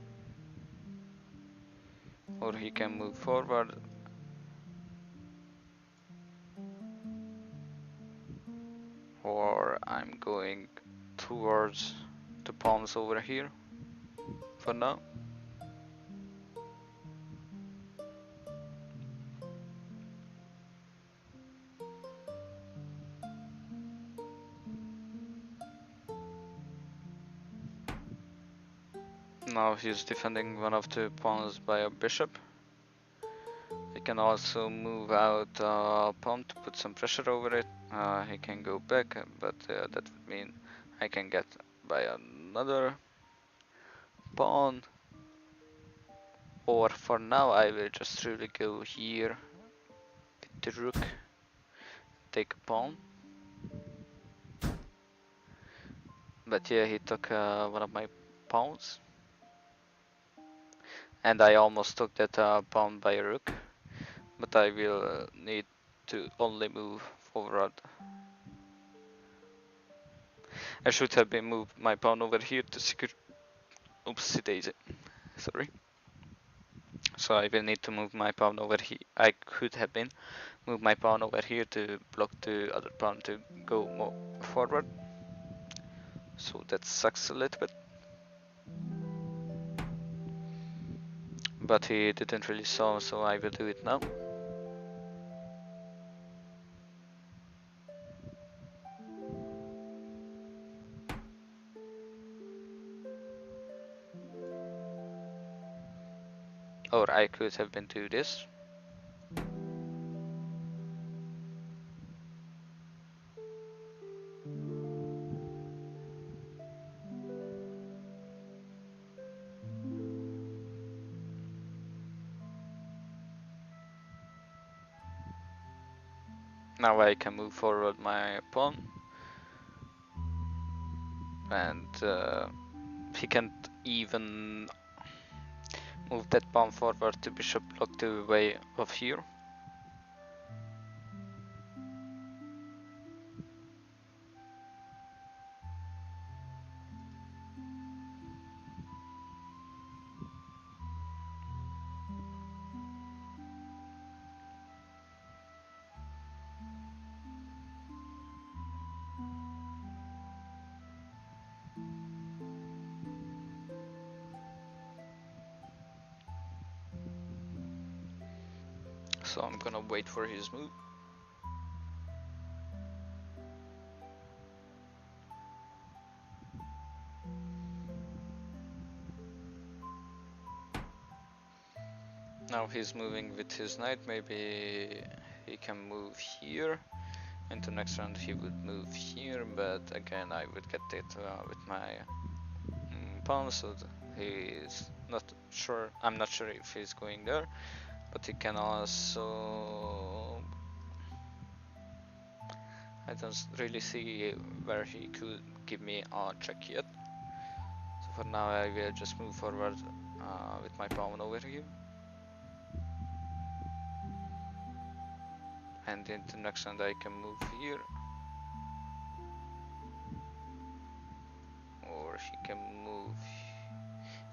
or he can move forward. Or I'm going towards the pawns over here for now. Now he's defending one of the pawns by a bishop. He can also move out a pawn to put some pressure over it. He can go back, but that would mean I can get by another pawn. Or for now I will just really go here with the rook, take a pawn. But yeah, he took one of my pawns. And I almost took that pawn by a rook. But I will need to only move forward. I should have been moved my pawn over here to secure. Oopsie daisy. Sorry. So I will need to move my pawn over here. I could have been move my pawn over here to block the other pawn to go more forward. So that sucks a little bit. But he didn't really saw, so I will do it now. Or I could have been do this. Now I can move forward my pawn. And he can't even move that pawn forward to bishop block the way of here. So I'm gonna wait for his move. Now he's moving with his knight, maybe he can move here. Into next round he would move here, but again I would get it with my pawn, so he's not sure. I'm not sure if he's going there, but he can also. I don't really see where he could give me a check yet. So for now I will just move forward with my pawn over here. and in the next round I can move here, or he can move.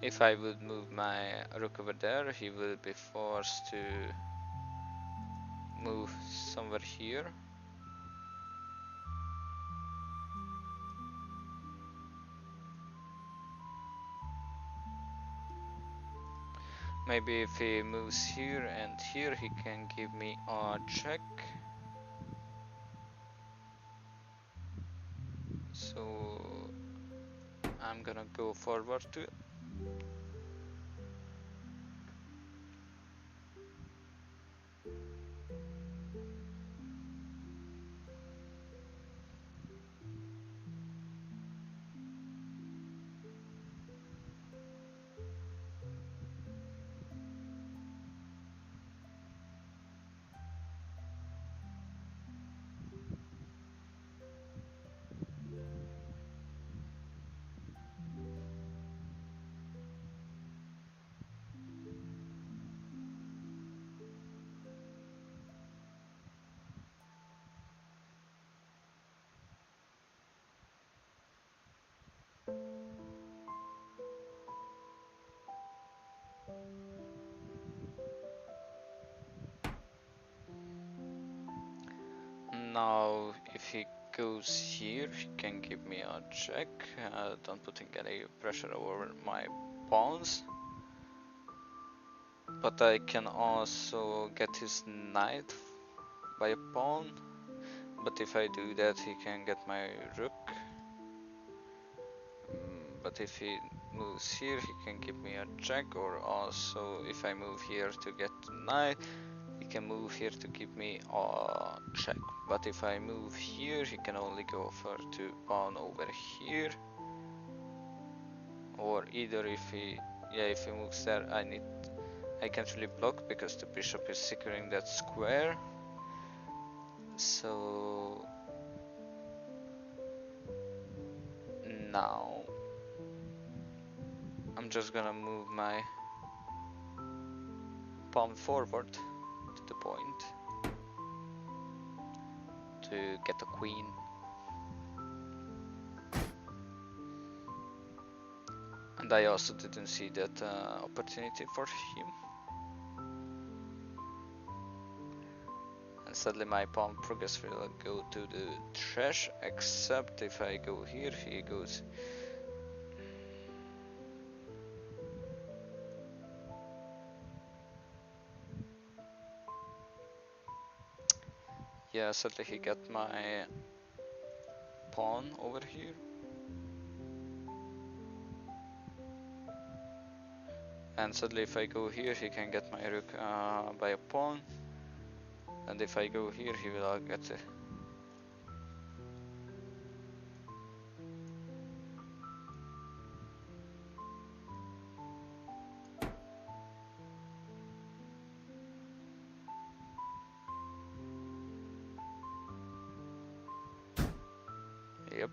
If I would move my rook over there, he will be forced to move somewhere here. Maybe if he moves here and here, he can give me a check. So I'm gonna go forward to it. Now if he goes here, he can give me a check, don't putting any pressure over my pawns. But I can also get his knight by a pawn. But if I do that, he can get my rook. But if he moves here, he can give me a check, or also if I move here to get the knight, he can move here to give me a check. But if I move here, he can only go for two pawn over here. Or either if he moves there, I can't really block because the bishop is securing that square. So now I'm just gonna move my pawn forward to the point to get a queen. And I also didn't see that opportunity for him. And suddenly my pawn progress will go to the trash, except if I go here, he goes. Yeah, suddenly he got my pawn over here. And suddenly if I go here, he can get my rook by a pawn. And if I go here, he will get it. Yep.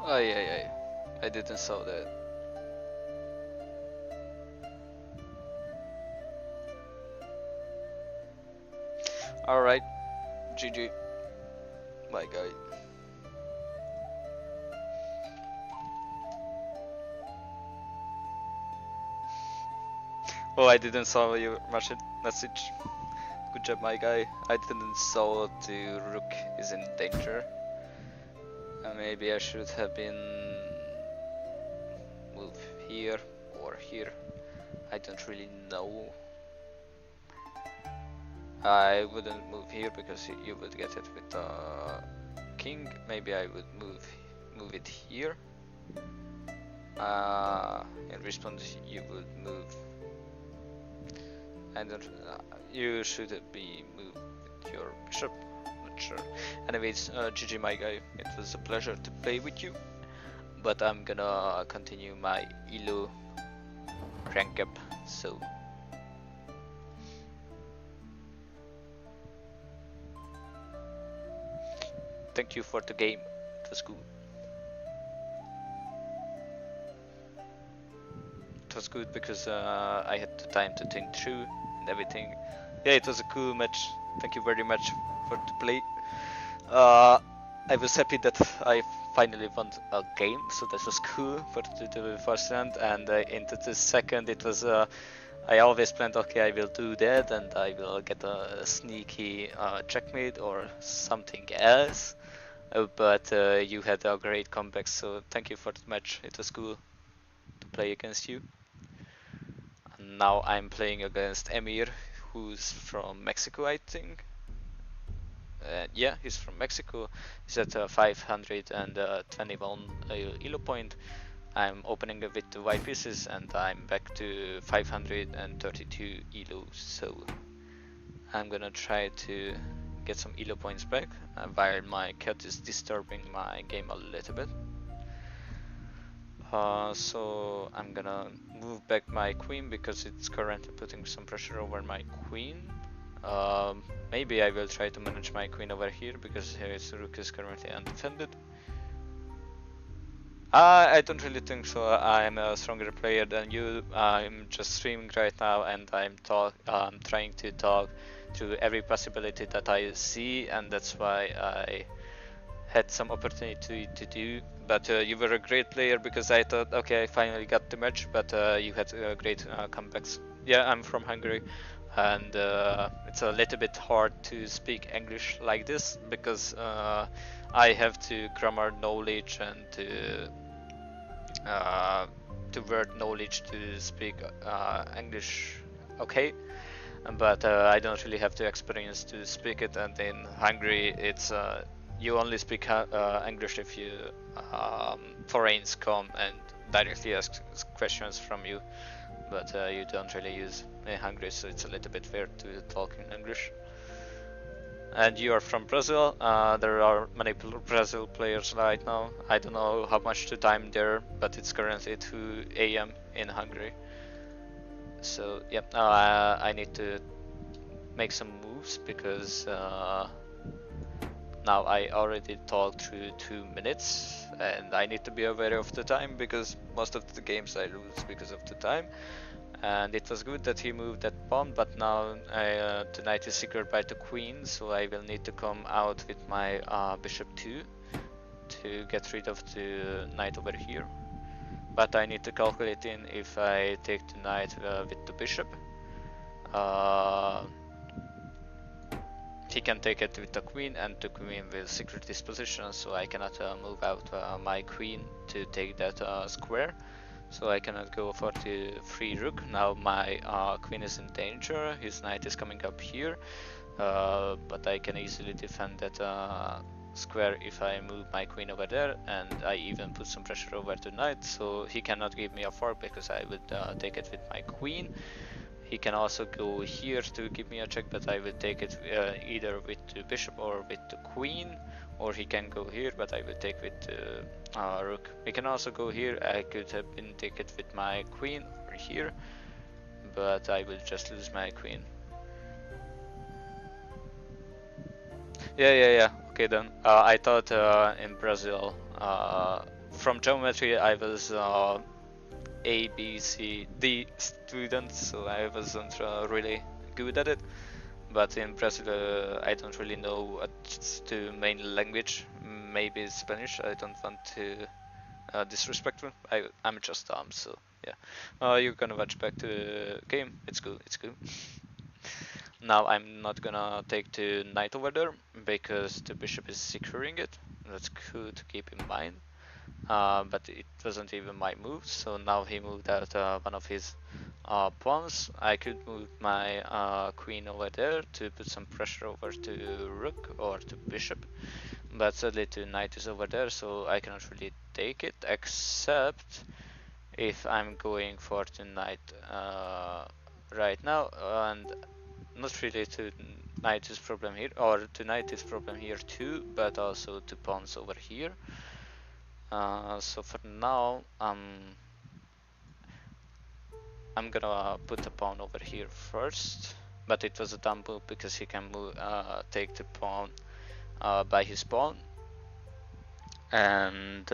Ay, ay, ay. I didn't saw that. Alright, GG, my guy. Oh, I didn't saw your message. Good job, my guy. I didn't saw the rook is in danger. Maybe I should have been move here or here. I don't really know. I wouldn't move here because you would get it with king. Maybe I would move it here. In response, you would move. I don't. You should be moved with your bishop. Not sure. Anyways, GG, my guy. It was a pleasure to play with you. But I'm gonna continue my Elo rank up. So. Thank you for the game. It was good. It was good because I had the time to think through and everything. Yeah, it was a cool match. Thank you very much for the play. I was happy that I finally won a game, so that was cool for the first round. And into the second, it was I always planned, okay, I will do that, and I will get a sneaky checkmate or something else. But you had a great comeback, so thank you for the match. It was cool to play against you. And now I'm playing against Emir, who's from Mexico, I think. Yeah, he's from Mexico. He's at 521 elo point. I'm opening a bit the white pieces, and I'm back to 532 elo. So I'm gonna try to get some elo points back while my cat is disturbing my game a little bit. So I'm gonna move back my queen because it's currently putting some pressure over my queen. Maybe I will try to manage my queen over here because his rook is currently undefended. I don't really think so. I'm a stronger player than you. I'm just streaming right now and I'm trying to talk through every possibility that I see, and that's why I had some opportunity to do. But you were a great player because I thought, okay, I finally got the match, but you had great comebacks. Yeah, I'm from Hungary, and it's a little bit hard to speak English like this because I have to grammar knowledge and to word knowledge to speak English okay, but I don't really have the experience to speak it. And in Hungary it's you only speak English if you foreigners come and directly ask questions from you, but you don't really use in Hungary, so it's a little bit weird to talk in English. And you are from Brazil. There are many Brazil players right now. I don't know how much the time there, but it's currently 2 AM in Hungary. So yep, I need to make some moves because now I already talked through 2 minutes and I need to be aware of the time because most of the games I lose because of the time. And it was good that he moved that pawn, but now the knight is secured by the queen, so I will need to come out with my bishop 2 to get rid of the knight over here. But I need to calculate in if I take the knight with the bishop. He can take it with the queen, and the queen will secure this position, so I cannot move out my queen to take that square. So I cannot go for the free rook. Now my queen is in danger, his knight is coming up here, but I can easily defend that square if I move my queen over there, and I even put some pressure over the knight, so he cannot give me a fork because I would take it with my queen. He can also go here to give me a check, but I will take it either with the bishop or with the queen, or he can go here, but I will take with the rook. He can also go here. I could have been take it with my queen or here, but I will just lose my queen. Yeah. Okay then. I thought in Brazil from geometry I was A, B, C, D student, so I wasn't really good at it. But in Brazil, I don't really know what's the main language. Maybe Spanish. I don't want to disrespectful. I'm just dumb, so yeah. You're gonna watch back to the game. It's good. It's good. Now I'm not gonna take the knight over there because the bishop is securing it. That's good to keep in mind. But it wasn't even my move, so now he moved out one of his pawns. I could move my queen over there to put some pressure over to rook or to bishop, but sadly the knight is over there, so I cannot really take it, except if I'm going for the knight right now, and not really to knight is problem here, or to knight is problem here too, but also to pawns over here. So for now, I'm gonna put a pawn over here first, but it was a dumb move because he can move, take the pawn by his pawn, and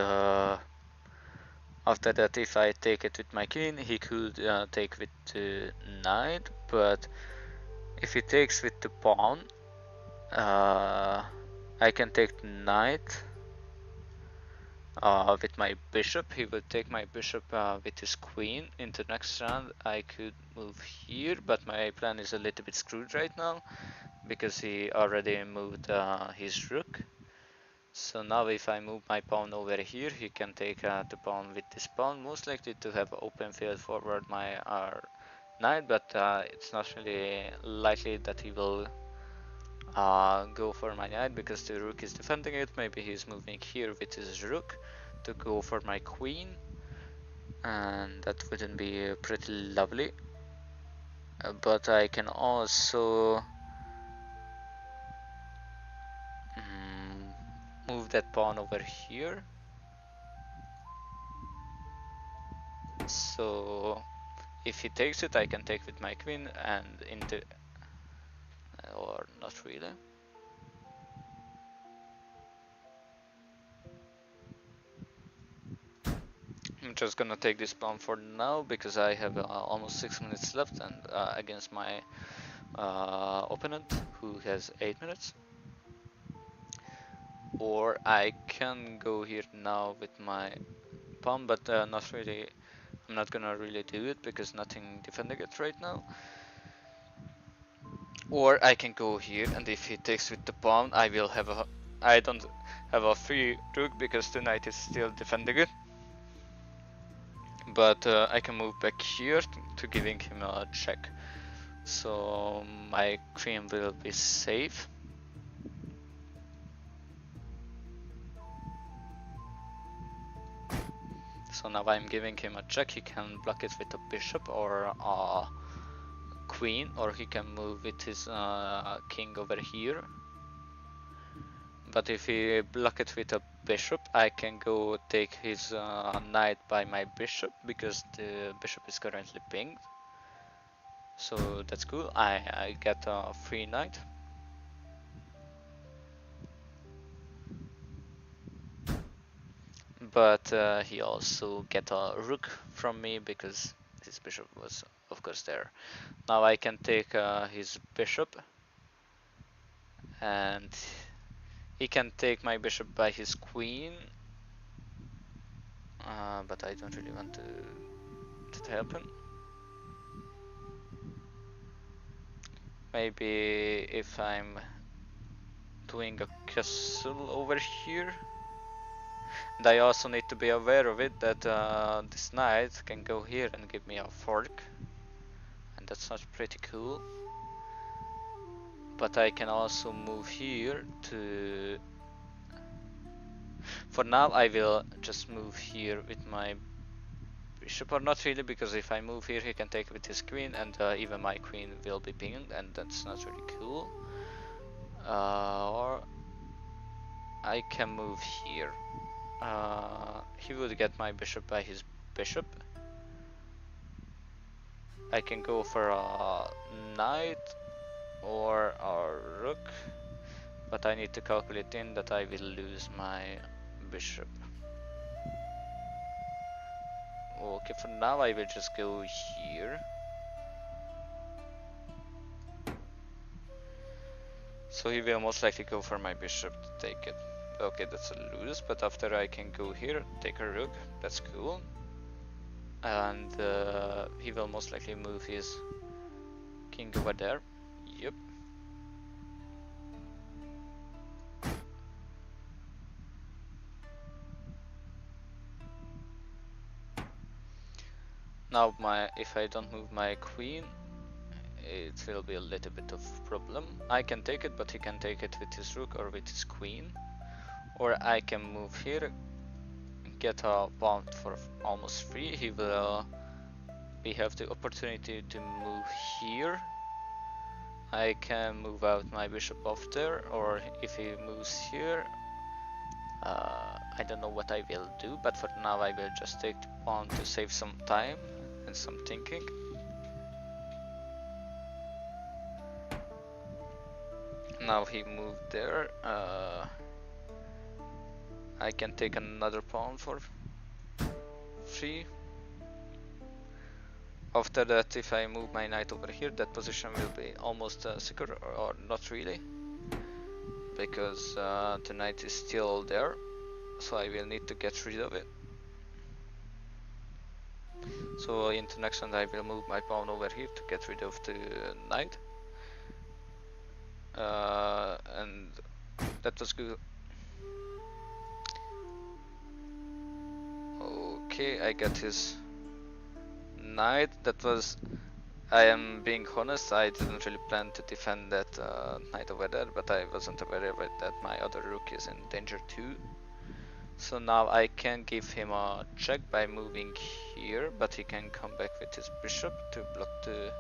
after that, if I take it with my king, he could take with the knight, but if he takes with the pawn, I can take the knight with my bishop. He will take my bishop with his queen. In the next round I could move here, but my plan is a little bit screwed right now because he already moved his rook. So now if I move my pawn over here, he can take the pawn with this pawn, most likely to have open field forward my knight, but it's not really likely that he will go for my knight because the rook is defending it. Maybe he's moving here with his rook to go for my queen, and that wouldn't be pretty lovely. But I can also move that pawn over here. So if he takes it, I can take with my queen and into, or not really. I'm just gonna take this pawn for now because I have almost 6 minutes left, and against my opponent who has 8 minutes. Or I can go here now with my pawn, but not really. I'm not gonna really do it because nothing defending it right now. Or I can go here, and if he takes with the pawn, I will have a. I don't have a free rook because the knight is still defending it. But I can move back here to giving him a check. So my queen will be safe. So now I'm giving him a check. He can block it with a bishop or a queen, or he can move with his king over here. But if he block it with a bishop, I can go take his knight by my bishop because the bishop is currently pinged. So that's cool. I get a free knight. But he also get a rook from me because his bishop was of course there. Now I can take his bishop, and he can take my bishop by his queen, but I don't really want to happen. Maybe if I'm doing a castle over here. And I also need to be aware of it that this knight can go here and give me a fork, and that's not pretty cool. But I can also move here to. For now I will just move here with my bishop, or not really, because if I move here he can take it with his queen, and even my queen will be pinged, and that's not really cool. Or I can move here. He would get my bishop by his bishop. I can go for a knight or a rook, but I need to calculate in that I will lose my bishop. Okay, for now I will just go here. So he will most likely go for my bishop to take it. Okay, that's a lose, but after I can go here, take a rook, that's cool. And he will most likely move his king over there. Yep. Now if I don't move my queen, it will be a little bit of problem. I can take it, but he can take it with his rook or with his queen. Or I can move here, get a pawn for almost free. We have the opportunity to move here. I can move out my bishop off there, or if he moves here, I don't know what I will do, but for now I will just take the pawn to save some time and some thinking. Now he moved there. I can take another pawn for free. After that, if I move my knight over here, that position will be almost secure, or not really, because the knight is still there, so I will need to get rid of it. So into next round I will move my pawn over here to get rid of the knight. And that was good. Okay, I got his knight. That was, I am being honest, I didn't really plan to defend that knight over there, but I wasn't aware of it that my other rook is in danger too. So now I can give him a check by moving here, but he can come back with his bishop to block the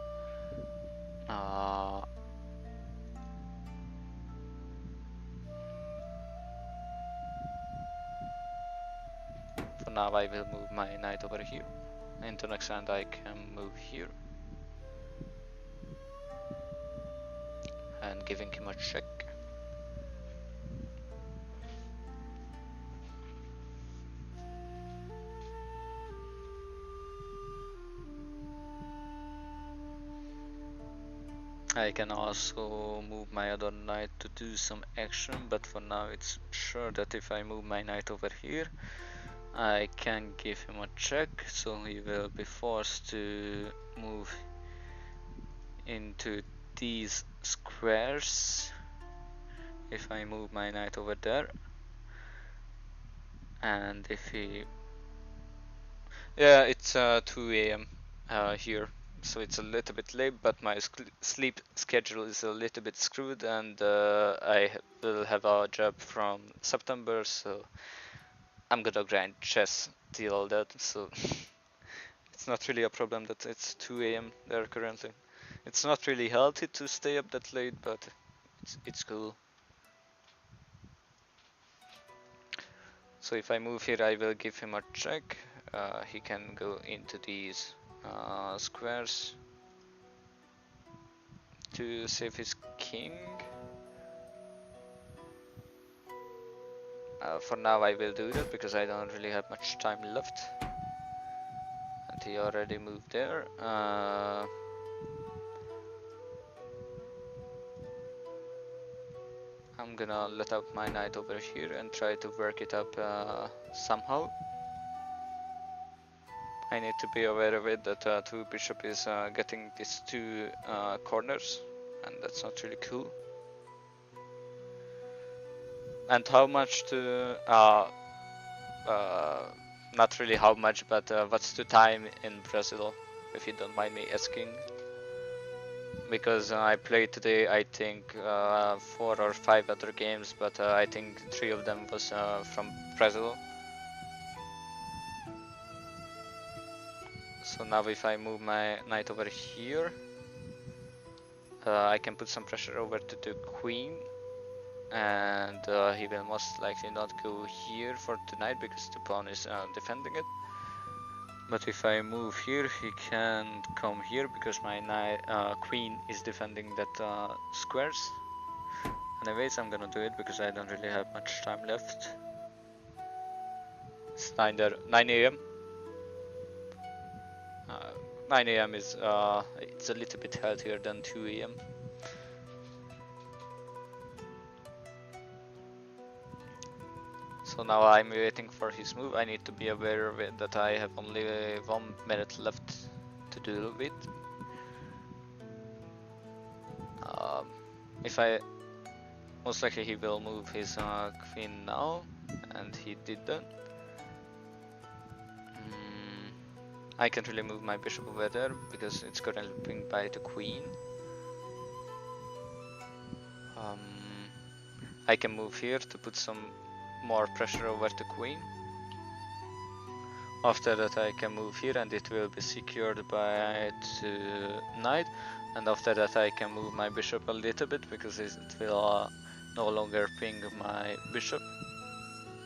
for now I will move my knight over here. Into next round I can move here and giving him a check. I can also move my other knight to do some action, but for now it's sure that if I move my knight over here, I can give him a check, so he will be forced to move into these squares if I move my knight over there. And if he... Yeah, it's 2 AM here, so it's a little bit late, but my sleep schedule is a little bit screwed, and I will have a job from September, so I'm gonna grind chess till that, so it's not really a problem that it's 2 AM there currently. It's not really healthy to stay up that late, but it's cool. So if I move here, I will give him a check. He can go into these squares to save his king. For now I will do that because I don't really have much time left. And he already moved there. I'm gonna let out my knight over here and try to work it up somehow. I need to be aware of it that 2 bishop is getting these 2 corners, and that's not really cool. And how much to not really how much, but what's the time in Brazil, if you don't mind me asking? Because I played today, I think 4 or 5 other games, but I think 3 of them was from Brazil. So now if I move my knight over here, I can put some pressure over to the queen, and he will most likely not go here for the knight because the pawn is defending it. But if I move here, he can't come here because my queen is defending that squares. Anyways, I'm gonna do it because I don't really have much time left. It's 9 AM. Uh, 9 a.m. is it's a little bit healthier than 2 a.m. So now I'm waiting for his move. I need to be aware of it, that I have only 1 minute left to do it. Um, if I most likely he will move his queen now, and he did that. I can't really move my bishop over there because it's currently pinged by the queen. I can move here to put some more pressure over the queen. After that I can move here and it will be secured by the knight, and after that I can move my bishop a little bit because it will no longer ping my bishop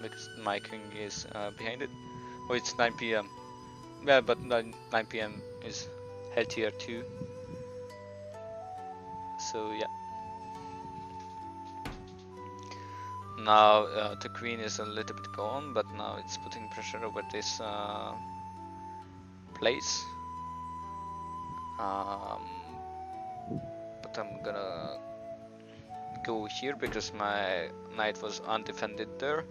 because my king is behind it. Oh, it's 9 p.m. Yeah, but 9 p.m. is healthier too. So yeah. Now the queen is a little bit gone, but now it's putting pressure over this place. But I'm gonna go here because my knight was undefended there.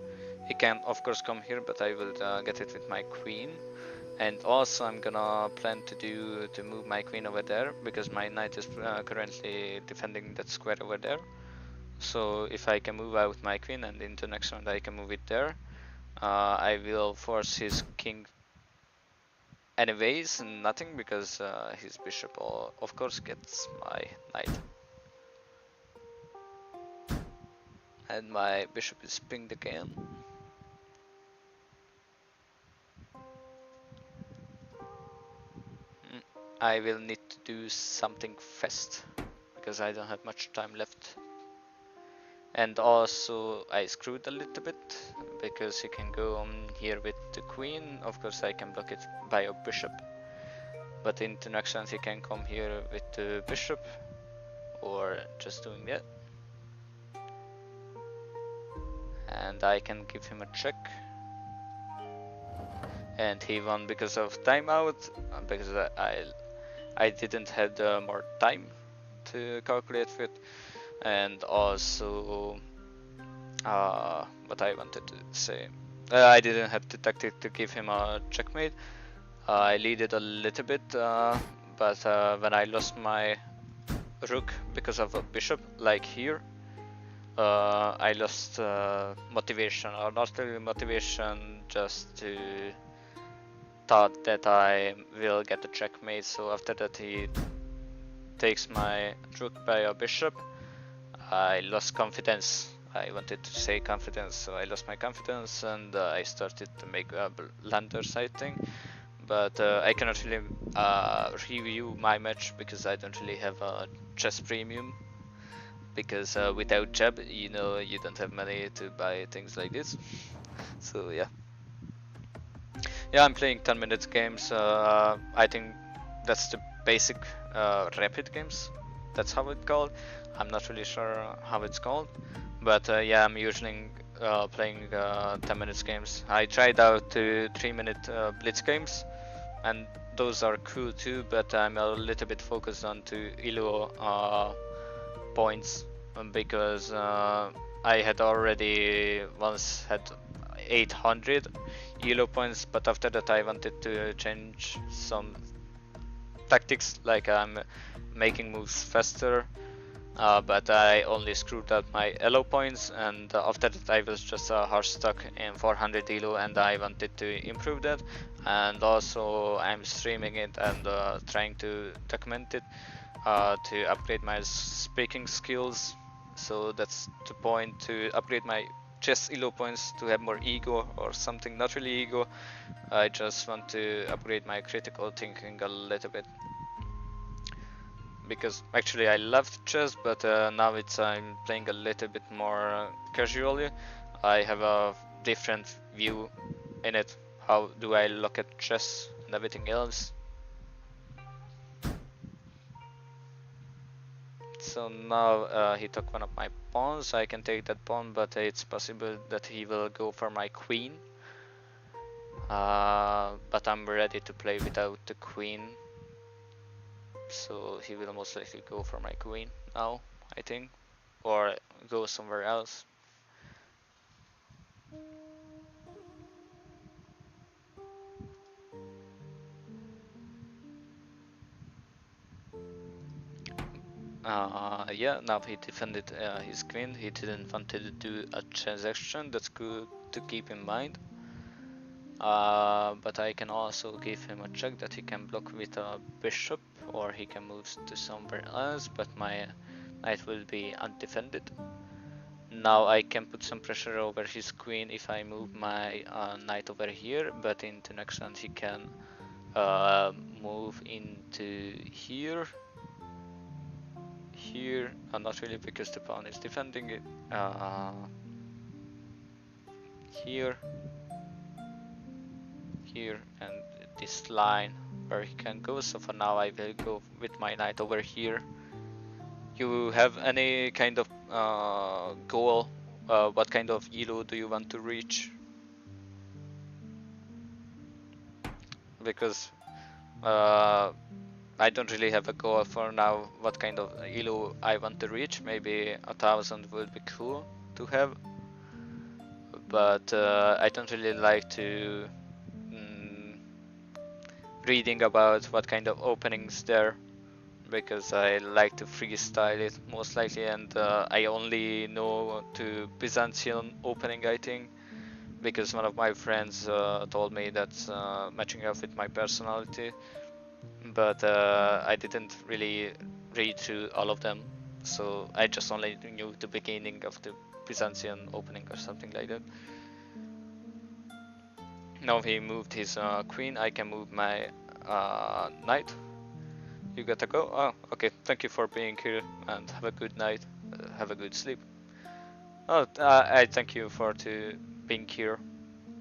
He can of course come here, but I will get it with my queen. And also I'm gonna plan to move my queen over there because my knight is currently defending that square over there. So if I can move out my queen and into next round I can move it there, I will force his king anyways, nothing, because his bishop of course gets my knight. And my bishop is pinged again. I will need to do something fast because I don't have much time left. And also I screwed a little bit because he can go on here with the queen. Of course I can block it by a bishop, but in the next round he can come here with the bishop or just doing that. And I can give him a check. And he won because of timeout, because I didn't have more time to calculate with. And also what I wanted to say, I didn't have the tactic to give him a checkmate. I leaded a little bit, but when I lost my rook because of a bishop, like here, I lost motivation, or not really motivation, just to thought that I will get a checkmate. So after that he takes my rook by a bishop. I lost confidence. I wanted to say confidence, so I lost my confidence and I started to make blunders, I think. But I cannot really review my match because I don't really have a chess premium. Because without Jeb, you know, you don't have money to buy things like this. So yeah. Yeah, I'm playing 10 minutes games. I think that's the basic rapid games. That's how it's called. I'm not really sure how it's called. But yeah, I'm usually playing 10 minutes games. I tried out 3-minute blitz games, and those are cool too, but I'm a little bit focused on to Elo points because I had already once had 800 Elo points, but after that I wanted to change some tactics, like I'm making moves faster, but I only screwed up my Elo points, and after that I was just hard stuck in 400 Elo, and I wanted to improve that. And also I'm streaming it and trying to document it to upgrade my speaking skills. So that's the point, to upgrade my chess elo points to have more ego or something. Not really ego, I just want to upgrade my critical thinking a little bit, because actually I loved chess, but now I'm playing a little bit more casually. I have a different view in it. How do I look at chess and everything else? So now he took one of my pawns. I can take that pawn, but it's possible that he will go for my queen. But I'm ready to play without the queen, so he will most likely go for my queen now, I think, or go somewhere else. Yeah, now he defended his queen. He didn't want to do a transaction. That's good to keep in mind. But I can also give him a check that he can block with a bishop, or he can move to somewhere else, but my knight will be undefended. Now I can put some pressure over his queen if I move my knight over here, but in the next round he can move into here, not really because the pawn is defending it, here, here, and this line where he can go. So for now I will go with my knight over here. You have any kind of goal? What kind of elo do you want to reach? Because I don't really have a goal for now what kind of elo I want to reach. Maybe 1000 would be cool to have, but I don't really like to reading about what kind of openings there, because I like to freestyle it most likely, and I only know to Byzantine opening, I think, because one of my friends told me that's matching up with my personality, but I didn't really read through all of them, so I just only knew the beginning of the Byzantine opening or something like that. Now he moved his queen, I can move my knight. You gotta go? Oh, okay, thank you for being here and have a good night, have a good sleep. Oh, I thank you for being here,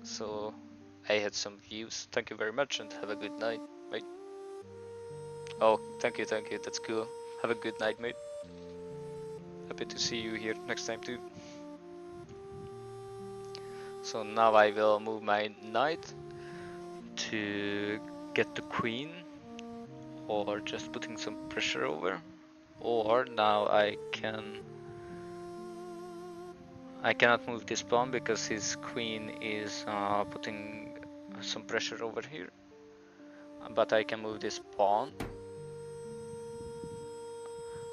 so I had some views. Thank you very much and have a good night, mate. Oh, thank you, that's cool. Have a good night, mate. Happy to see you here next time too. So now I will move my knight to get the queen, or just putting some pressure over. Or now I cannot move this pawn because his queen is putting some pressure over here. But I can move this pawn.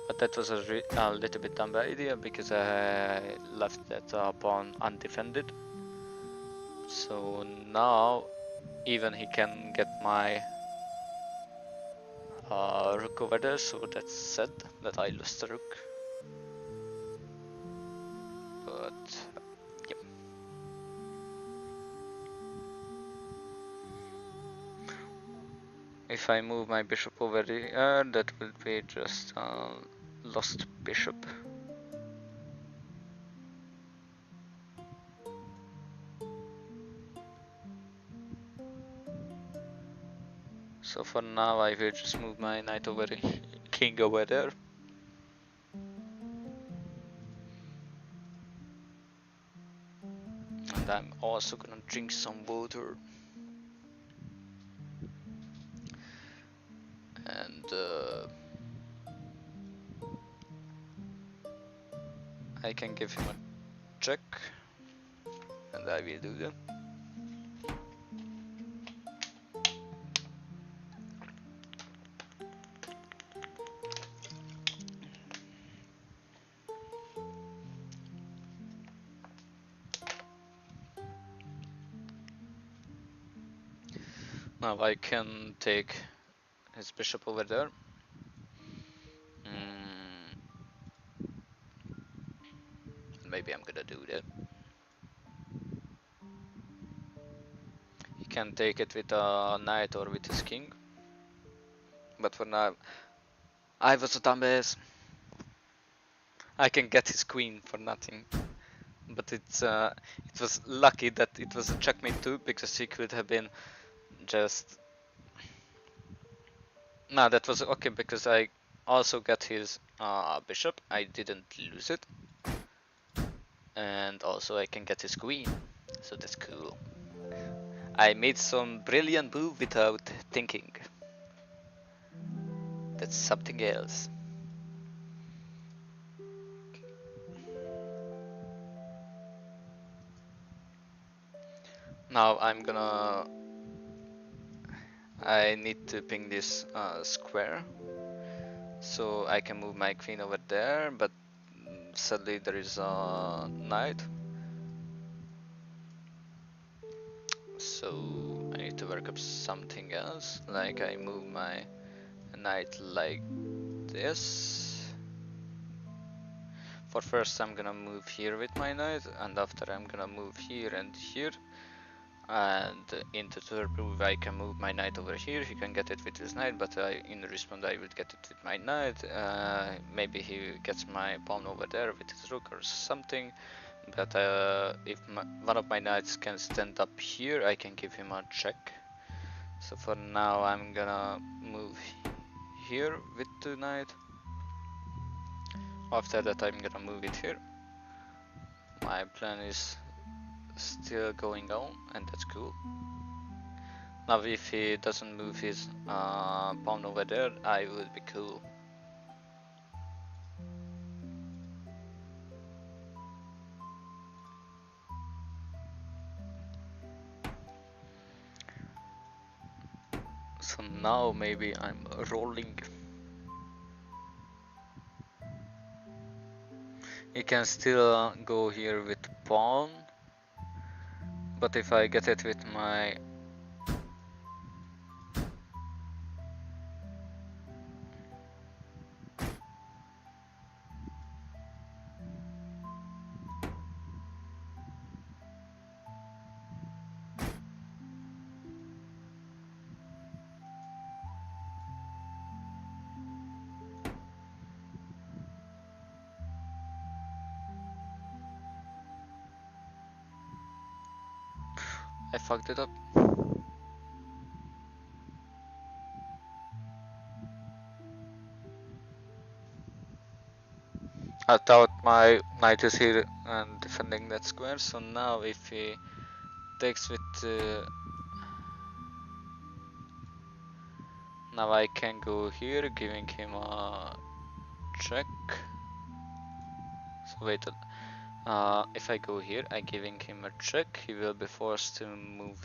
But that was a little bit dumb idea because I left that pawn undefended. So now even he can get my rook over there, so that's sad that I lost the rook. But yep. If I move my bishop over there, that will be just lost bishop. So for now I will just move my knight over king over there. And I'm also gonna drink some water. And I can give him a check. And I will do that. Now I can take his bishop over there. Maybe I'm gonna do that. He can take it with a knight or with his king. But for now, I was a dumbass. I can get his queen for nothing. But it was lucky that it was a checkmate too, because he could have been just... No, that was okay because I also got his bishop. I didn't lose it. And also I can get his queen, so that's cool. I made some brilliant move without thinking. That's something else. Now I need to ping this square so I can move my queen over there, but sadly there is a knight. So I need to work up something else, like I move my knight like this. For first I'm gonna move here with my knight, and after I'm gonna move here and here. And in the third move I can move my knight over here, he can get it with his knight, but in response I will get it with my knight. Maybe he gets my pawn over there with his rook or something, but if one of my knights can stand up here, I can give him a check. So for now I'm gonna move here with the knight. After that I'm gonna move it here. My plan is still going on, and that's cool. Now if he doesn't move his pawn over there, I would be cool. So now maybe I'm rolling. He can still go here with pawn, but if I get it with my I fucked it up. I thought my knight is here and defending that square, so now if he takes with now I can go here, giving him a check. So wait, if I go here, I giving him a check, he will be forced to move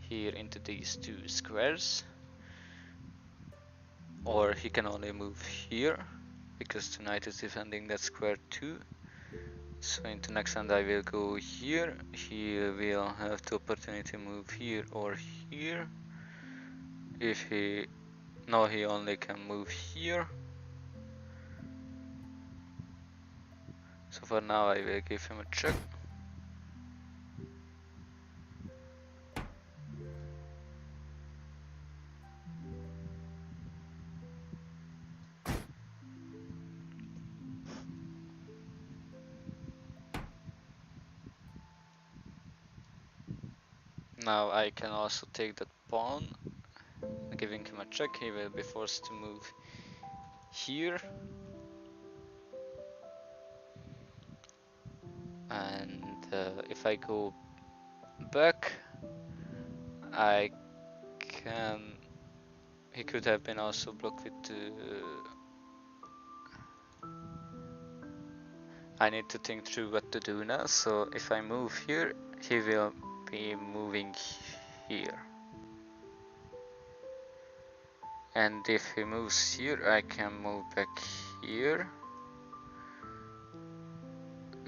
here into these two squares, or he can only move here because the knight is defending that square too. So in the next hand I will go here, he will have the opportunity to move here or here. If he, no, he only can move here. So for now I will give him a check. Now I can also take that pawn, giving him a check, he will be forced to move here. And if I go back, I can, he could have been also blocked with I need to think through what to do now. So if I move here, he will be moving here. And if he moves here, I can move back here.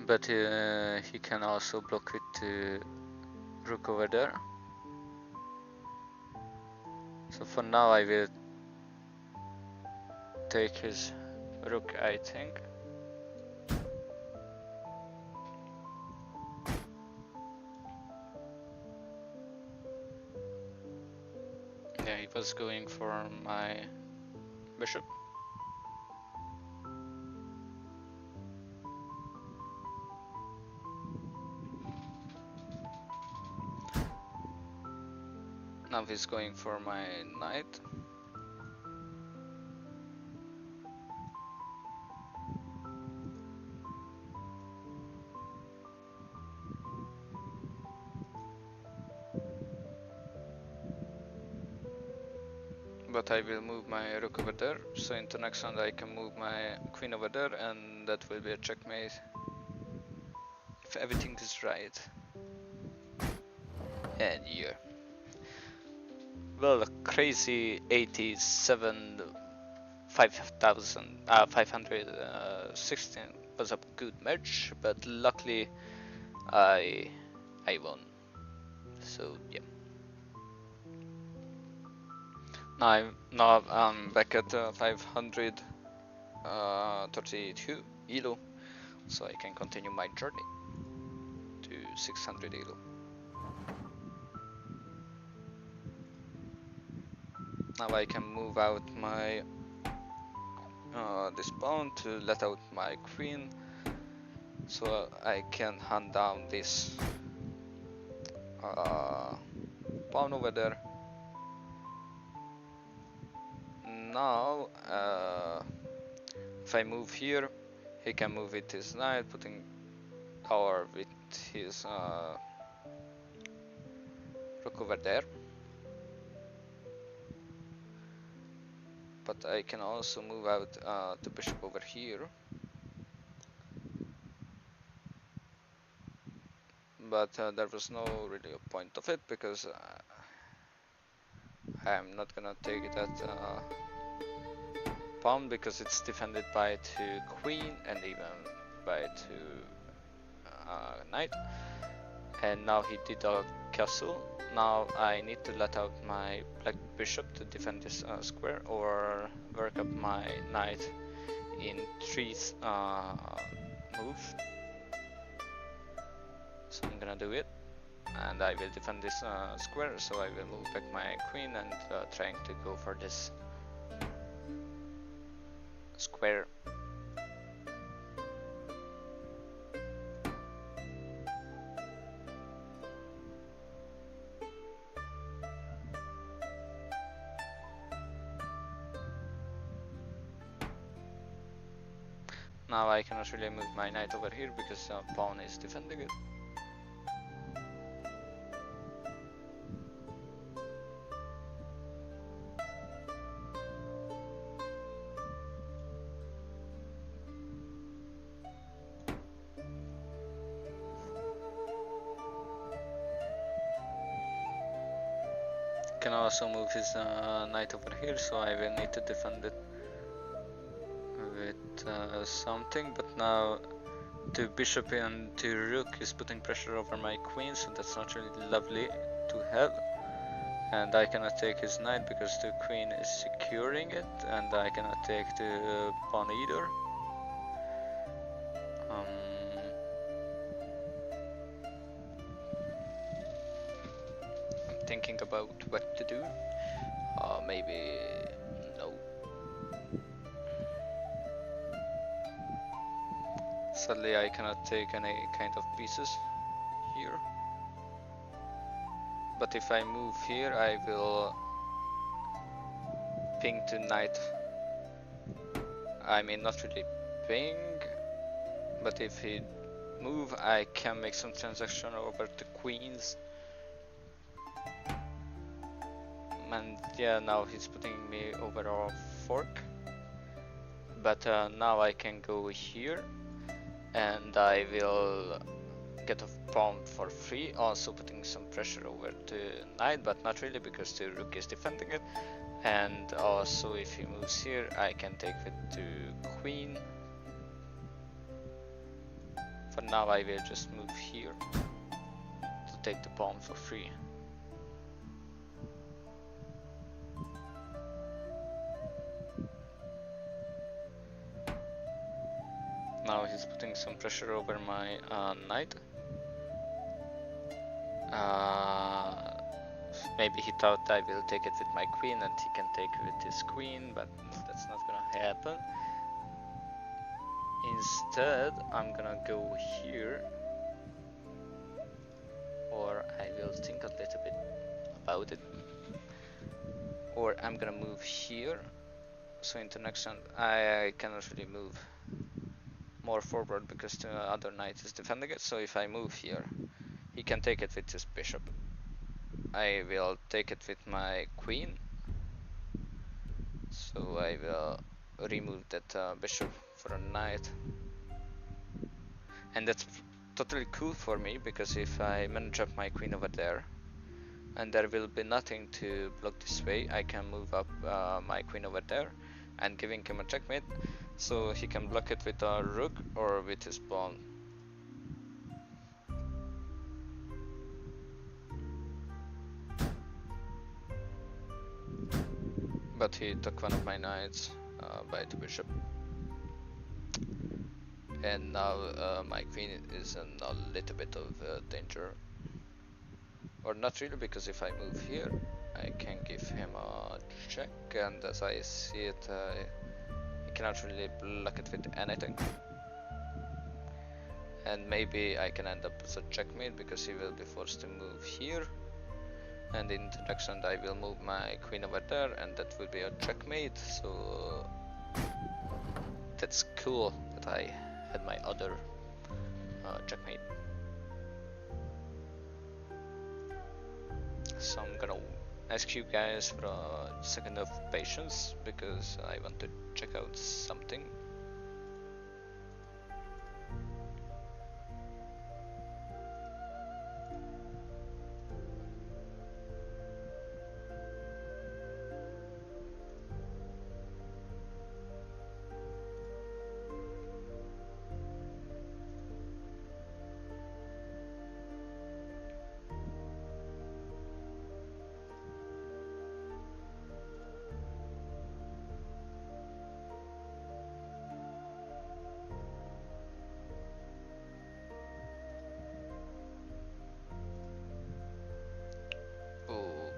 But he can also block with the rook over there. So for now I will take his rook, I think. Yeah, he was going for my bishop. Now he's going for my knight. but I will move my rook over there, so into next round I can move my queen over there, and that will be a checkmate if everything is right. And yeah, well, a crazy 87 516 was a good match, but luckily I won. So yeah. Now I'm back at 532 elo, so I can continue my journey to 600 elo. Now I can move out my this pawn to let out my queen, so I can hunt down this pawn over there. Now if I move here, he can move with his knight, putting or with his rook over there. But I can also move out the bishop over here. But there was no really a point of it, because I'm not gonna take that pawn, because it's defended by two queen and even by two knight. And now he did a castle. Now I need to let out my black bishop to defend this square, or work up my knight in 3 moves. So I'm gonna do it, and I will defend this square, so I will move back my queen and trying to go for this square. Now I cannot really move my knight over here because pawn is defending it. Can also move his knight over here, so I will need to defend it with something. But now the bishop and the rook is putting pressure over my queen, so that's not really lovely to have. And I cannot take his knight because the queen is securing it, and I cannot take the pawn either. I'm thinking about what to do. Maybe no. Sadly, I cannot take any kind of pieces here. But if I move here, I will ping to knight. I mean, not really ping, but if he move, I can make some transaction over the queens. And yeah, now he's putting me over a fork. But now I can go here, and I will get a pawn for free, also putting some pressure over the knight, but not really because the rook is defending it. And also if he moves here, I can take with the queen. For now I will just move here to take the pawn for free. Now he's putting some pressure over my knight. Maybe he thought I will take it with my queen and he can take it with his queen, but that's not gonna happen. Instead, I'm gonna go here, or I will think a little bit about it, or I'm gonna move here. So into next round I cannot really move more forward because the other knight is defending it. So if I move here, he can take it with his bishop. I will take it with my queen, So I will remove that bishop for a knight, and that's totally cool for me, because if I manage up my queen over there and there will be nothing to block this way, I can move up my queen over there and giving him a checkmate, so he can block it with a rook or with his pawn. But he took one of my knights by the bishop, and now my queen is in a little bit of danger, or not really, because if I move here I can give him a check, and as I see it, he cannot really block it with anything, and maybe I can end up with a checkmate because he will be forced to move here, and in the next round I will move my queen over there, and that will be a checkmate. So that's cool that I had my other checkmate. So I'm gonna ask you guys for a second of patience because I want to check out something.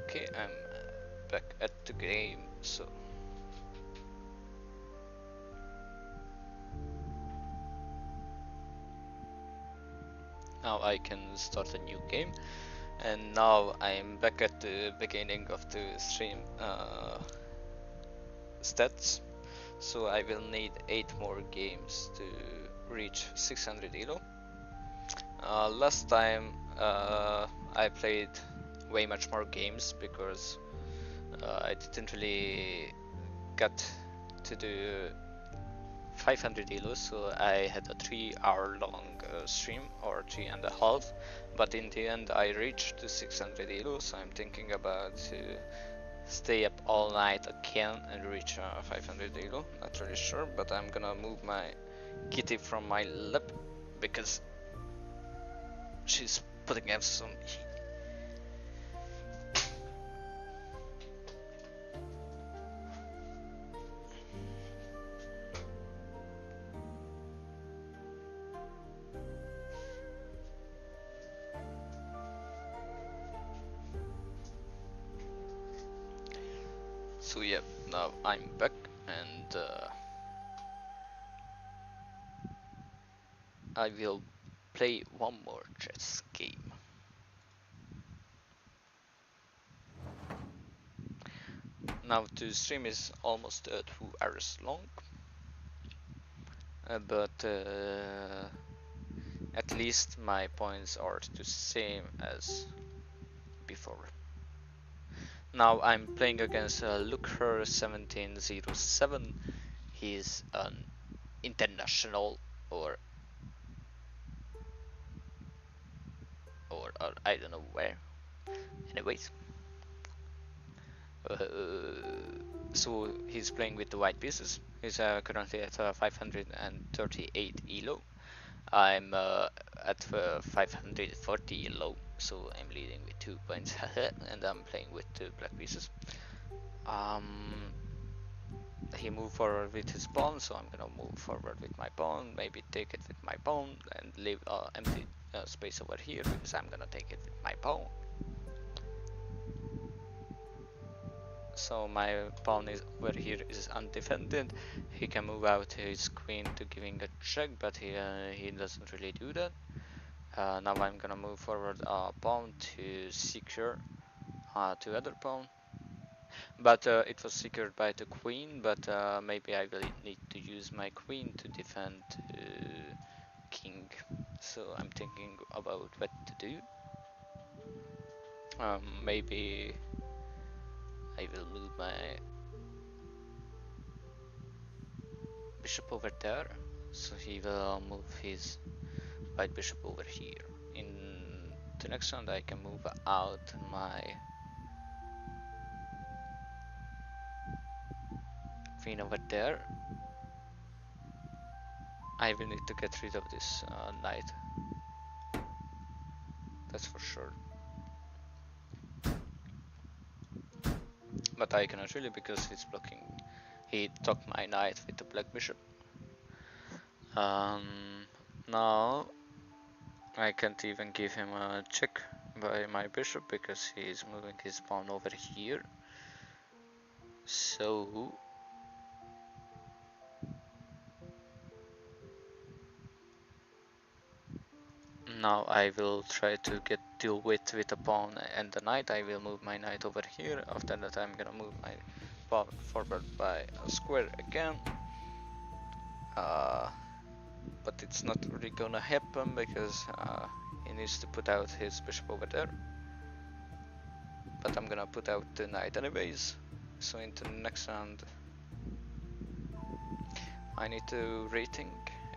Okay, I'm back at the game, so now I can start a new game. And now I'm back at the beginning of the stream stats. So I will need 8 more games to reach 600 elo. Last time I played way much more games because I didn't really get to do 500 elo, so I had a 3-hour long stream, or 3.5, but in the end I reached the 600 elo, so I'm thinking about to stay up all night again and reach 500 elo. Not really sure, but I'm gonna move my kitty from my lap because she's putting up some heat. So yeah, now I'm back, and I will play one more chess game. Now the stream is almost 2 hours long, but at least my points are the same as before. Now I'm playing against Looker1707. He's an international, or I don't know where. Anyways, so he's playing with the white pieces. He's currently at 538 elo. I'm at 540 elo, so I'm leading with 2 points, and I'm playing with the black pieces. He moved forward with his pawn, so I'm gonna move forward with my pawn, maybe take it with my pawn, and leave empty space over here because I'm gonna take it with my pawn. So my pawn is over here is undefended. He can move out his queen to giving a check, but he doesn't really do that. Now I'm gonna move forward a pawn to secure to other pawn, but it was secured by the queen, but maybe I will need to use my queen to defend king, so I'm thinking about what to do. Maybe I will move my bishop over there, so he will move his white bishop over here. In the next round I can move out my queen over there. I will need to get rid of this knight, that's for sure. But I cannot really because he's blocking. He took my knight with the black bishop. Now I can't even give him a check by my bishop because he's moving his pawn over here. So now I will try to deal with the pawn and the knight. I will move my knight over here. After that I'm gonna move my pawn forward by a square again. But it's not really gonna happen because he needs to put out his bishop over there. But I'm gonna put out the knight anyways. So into the next round I need to rethink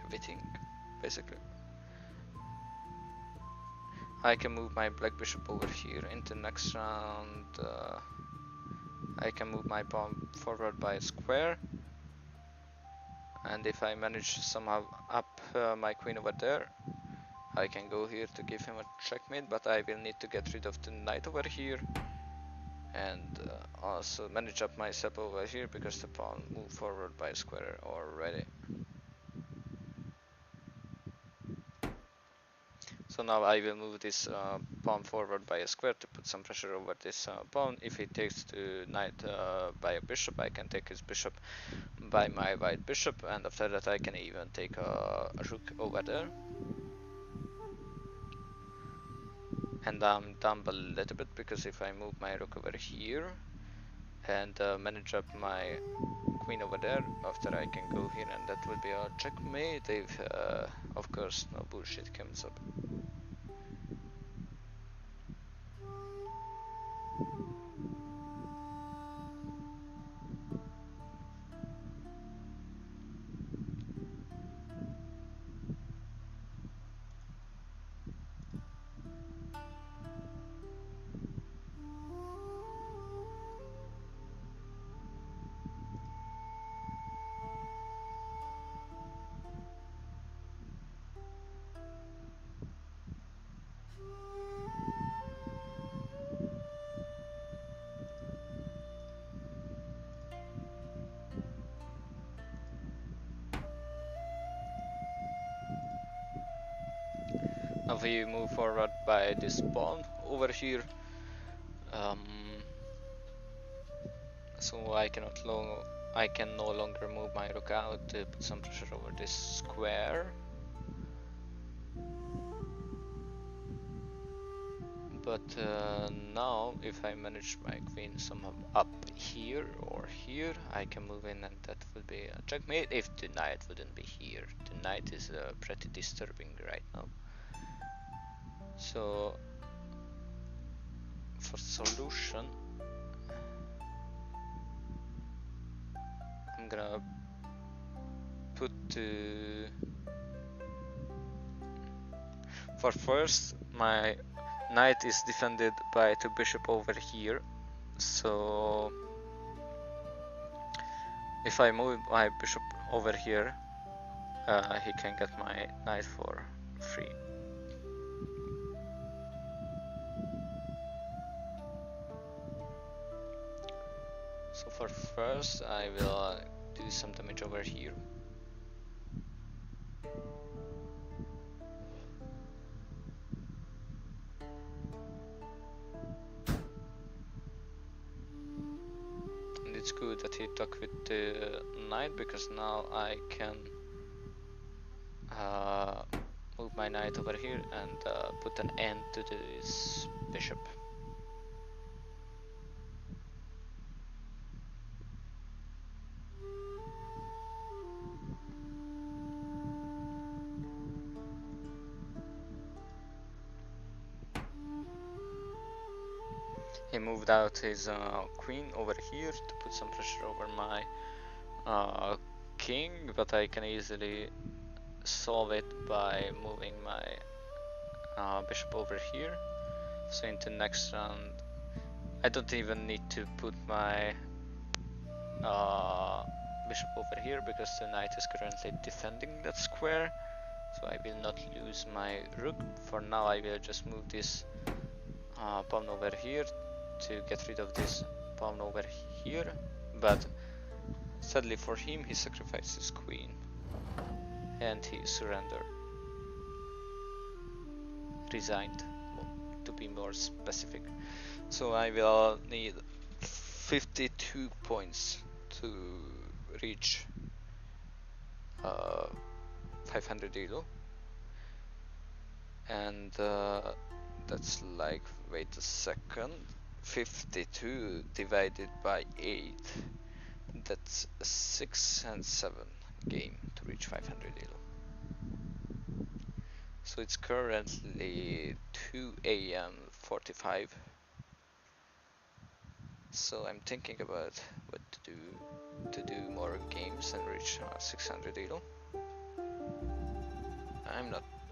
everything basically. I can move my black bishop over here. Into the next round I can move my pawn forward by a square, and if I manage somehow up my queen over there, I can go here to give him a checkmate, but I will need to get rid of the knight over here and also manage up myself over here because the pawn moved forward by a square already. So now I will move this pawn forward by a square to put some pressure over this pawn. If he takes the knight by a bishop, I can take his bishop by my white bishop, and after that I can even take a rook over there. And I'm down a little bit because if I move my rook over here and manage up my queen over there, after I can go here and that will be a checkmate if of course no bullshit comes up. Now we move forward by this pawn over here, so I can no longer move my rook out to put some pressure over this square. But now if I manage my queen somehow up here or here, I can move in and that would be a checkmate if the knight wouldn't be here. The knight is pretty disturbing right now. So for solution, I'm gonna put for first my knight is defended by the bishop over here, so if I move my bishop over here, he can get my knight for free. So for first I will do some damage over here. And it's good that he took with the knight because now I can move my knight over here and put an end to this bishop. He moved out his queen over here to put some pressure over my king, but I can easily solve it by moving my bishop over here. So into next round, I don't even need to put my bishop over here because the knight is currently defending that square. So I will not lose my rook. For now I will just move this pawn over here to get rid of this pawn over here. But sadly for him, he sacrificed his queen and he surrendered. Resigned, to be more specific. So I will need 52 points to reach 500 elo, and that's like, wait a second, 52 divided by 8, that's 6 and 7 game to reach 500 elo. So it's currently 2 AM 45. So I'm thinking about what to do more games and reach 600 elo.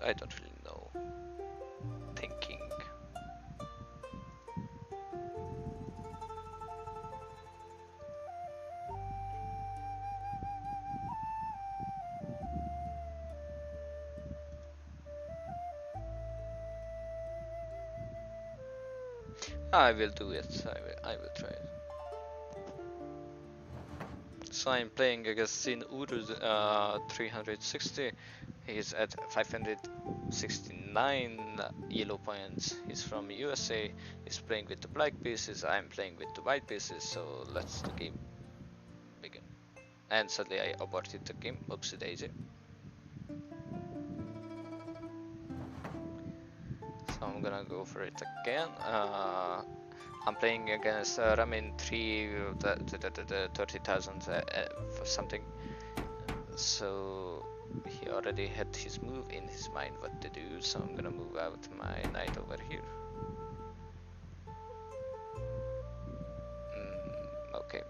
I don't really know. Thinking. I will do it. I will try it. So I'm playing against Sin Uruz 360. He's at 569 yellow points. He's from USA. He's playing with the black pieces. I'm playing with the white pieces. So let's the game begin. And sadly I aborted the game. Oopsie daisy. So I'm gonna go for it again. I'm playing against Ramin 3, the 30,000 for something. So he already had his move in his mind what to do. So I'm gonna move out my knight over here. Okay.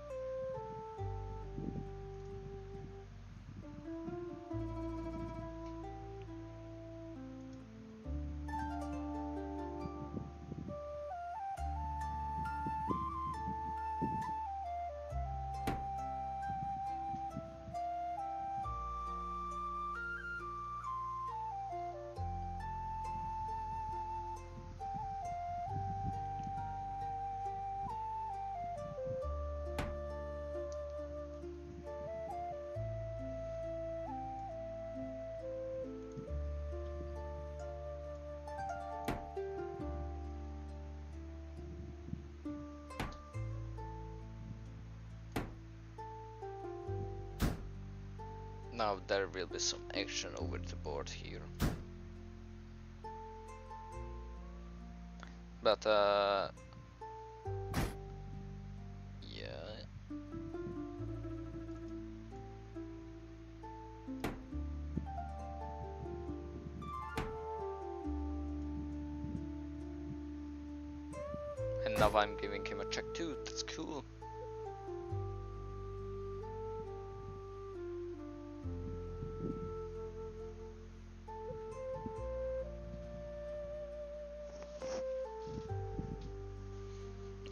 Now there will be some action over the board here. But yeah. And now I'm giving him a check too, that's cool.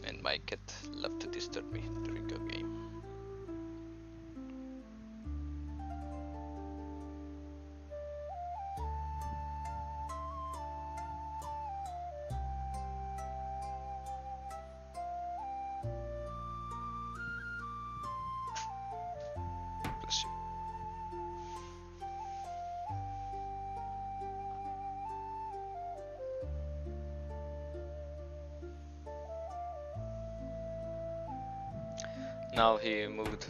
And my cat loved to disturb me during a game. Bless you. Now he moved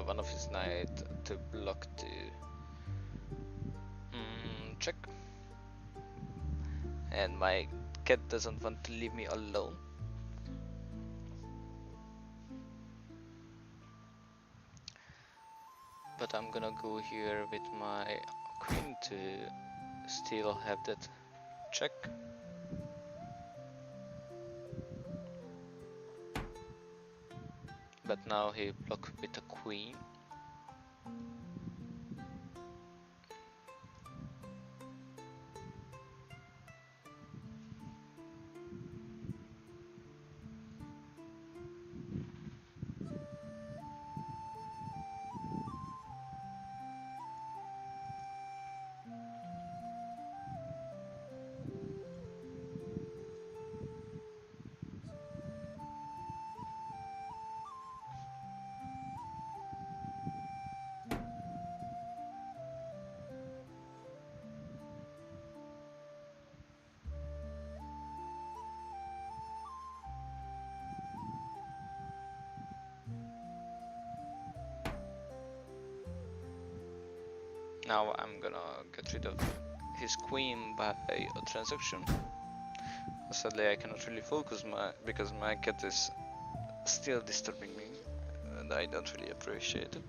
one of his knight to block the check. And my cat doesn't want to leave me alone. But I'm gonna go here with my queen to still have that check. But now he blocked with a queen. Now I'm gonna get rid of his queen by a transaction. Sadly, I cannot really focus because my cat is still disturbing me, and I don't really appreciate it.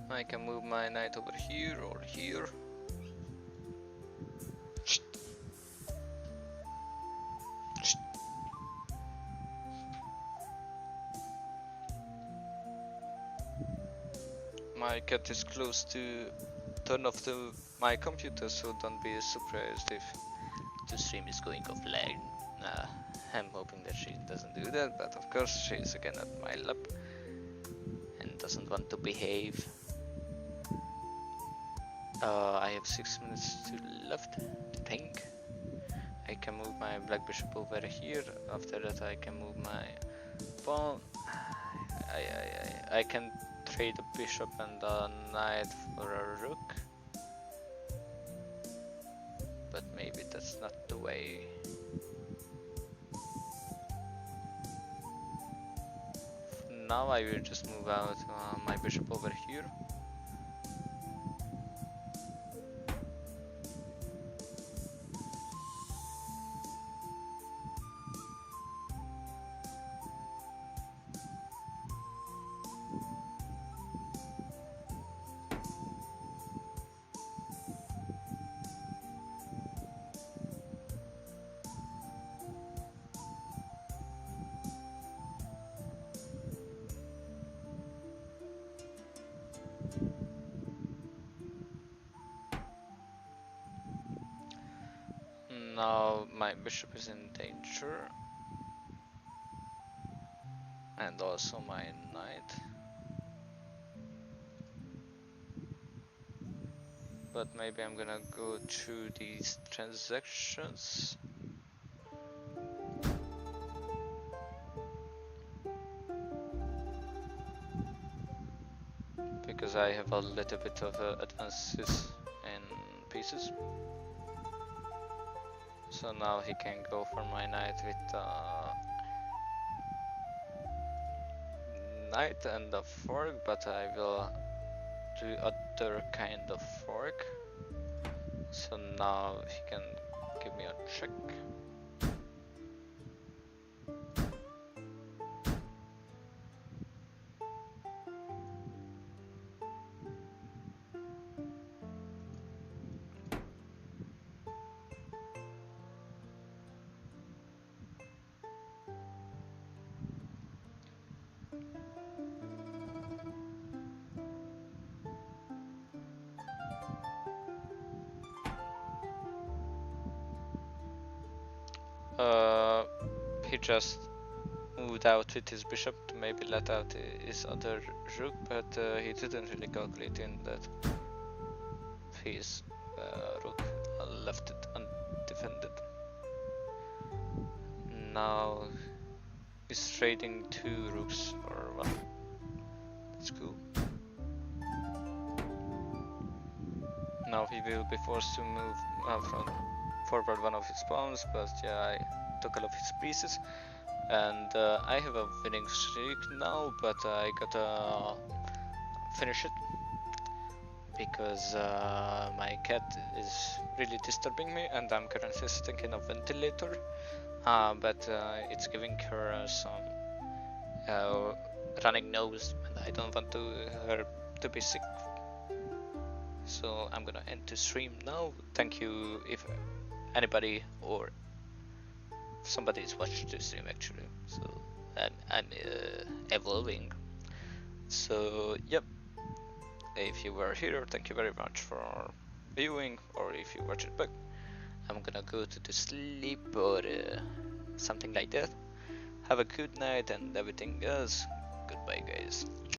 I can move my knight over here or here. My cat is close to turn off my computer, so don't be surprised if the stream is going offline. I'm hoping that she doesn't do that, but of course she is again at my lap and doesn't want to behave. I have 6 minutes left, I think. I can move my black bishop over here. After that I can move my pawn. I can trade a bishop and a knight for a rook. But maybe that's not the way. Now I will just move out my bishop over here. Now my bishop is in danger, and also my knight. But maybe I'm gonna go through these transactions. Because I have a little bit of advances in pieces. So now he can go for my knight with knight and a fork, but I will do other kind of fork. So now he can give me a check. He just moved out with his bishop to maybe let out his other rook, but he didn't really calculate in that his rook left it undefended. Now he's trading 2 rooks for 1. That's cool. Now he will be forced to move forward one of his pawns, but yeah, I took all of his pieces. And I have a winning streak now, but I gotta finish it because my cat is really disturbing me, and I'm currently sitting in a ventilator, but it's giving her some running nose, and I don't want her to be sick. So I'm gonna end the stream now. Thank you if anybody or somebody is watching the stream actually. So I'm evolving. So yep, if you were here, thank you very much for viewing, or if you watch it back. I'm gonna go to the sleep or something like that. Have a good night and everything else. Goodbye guys.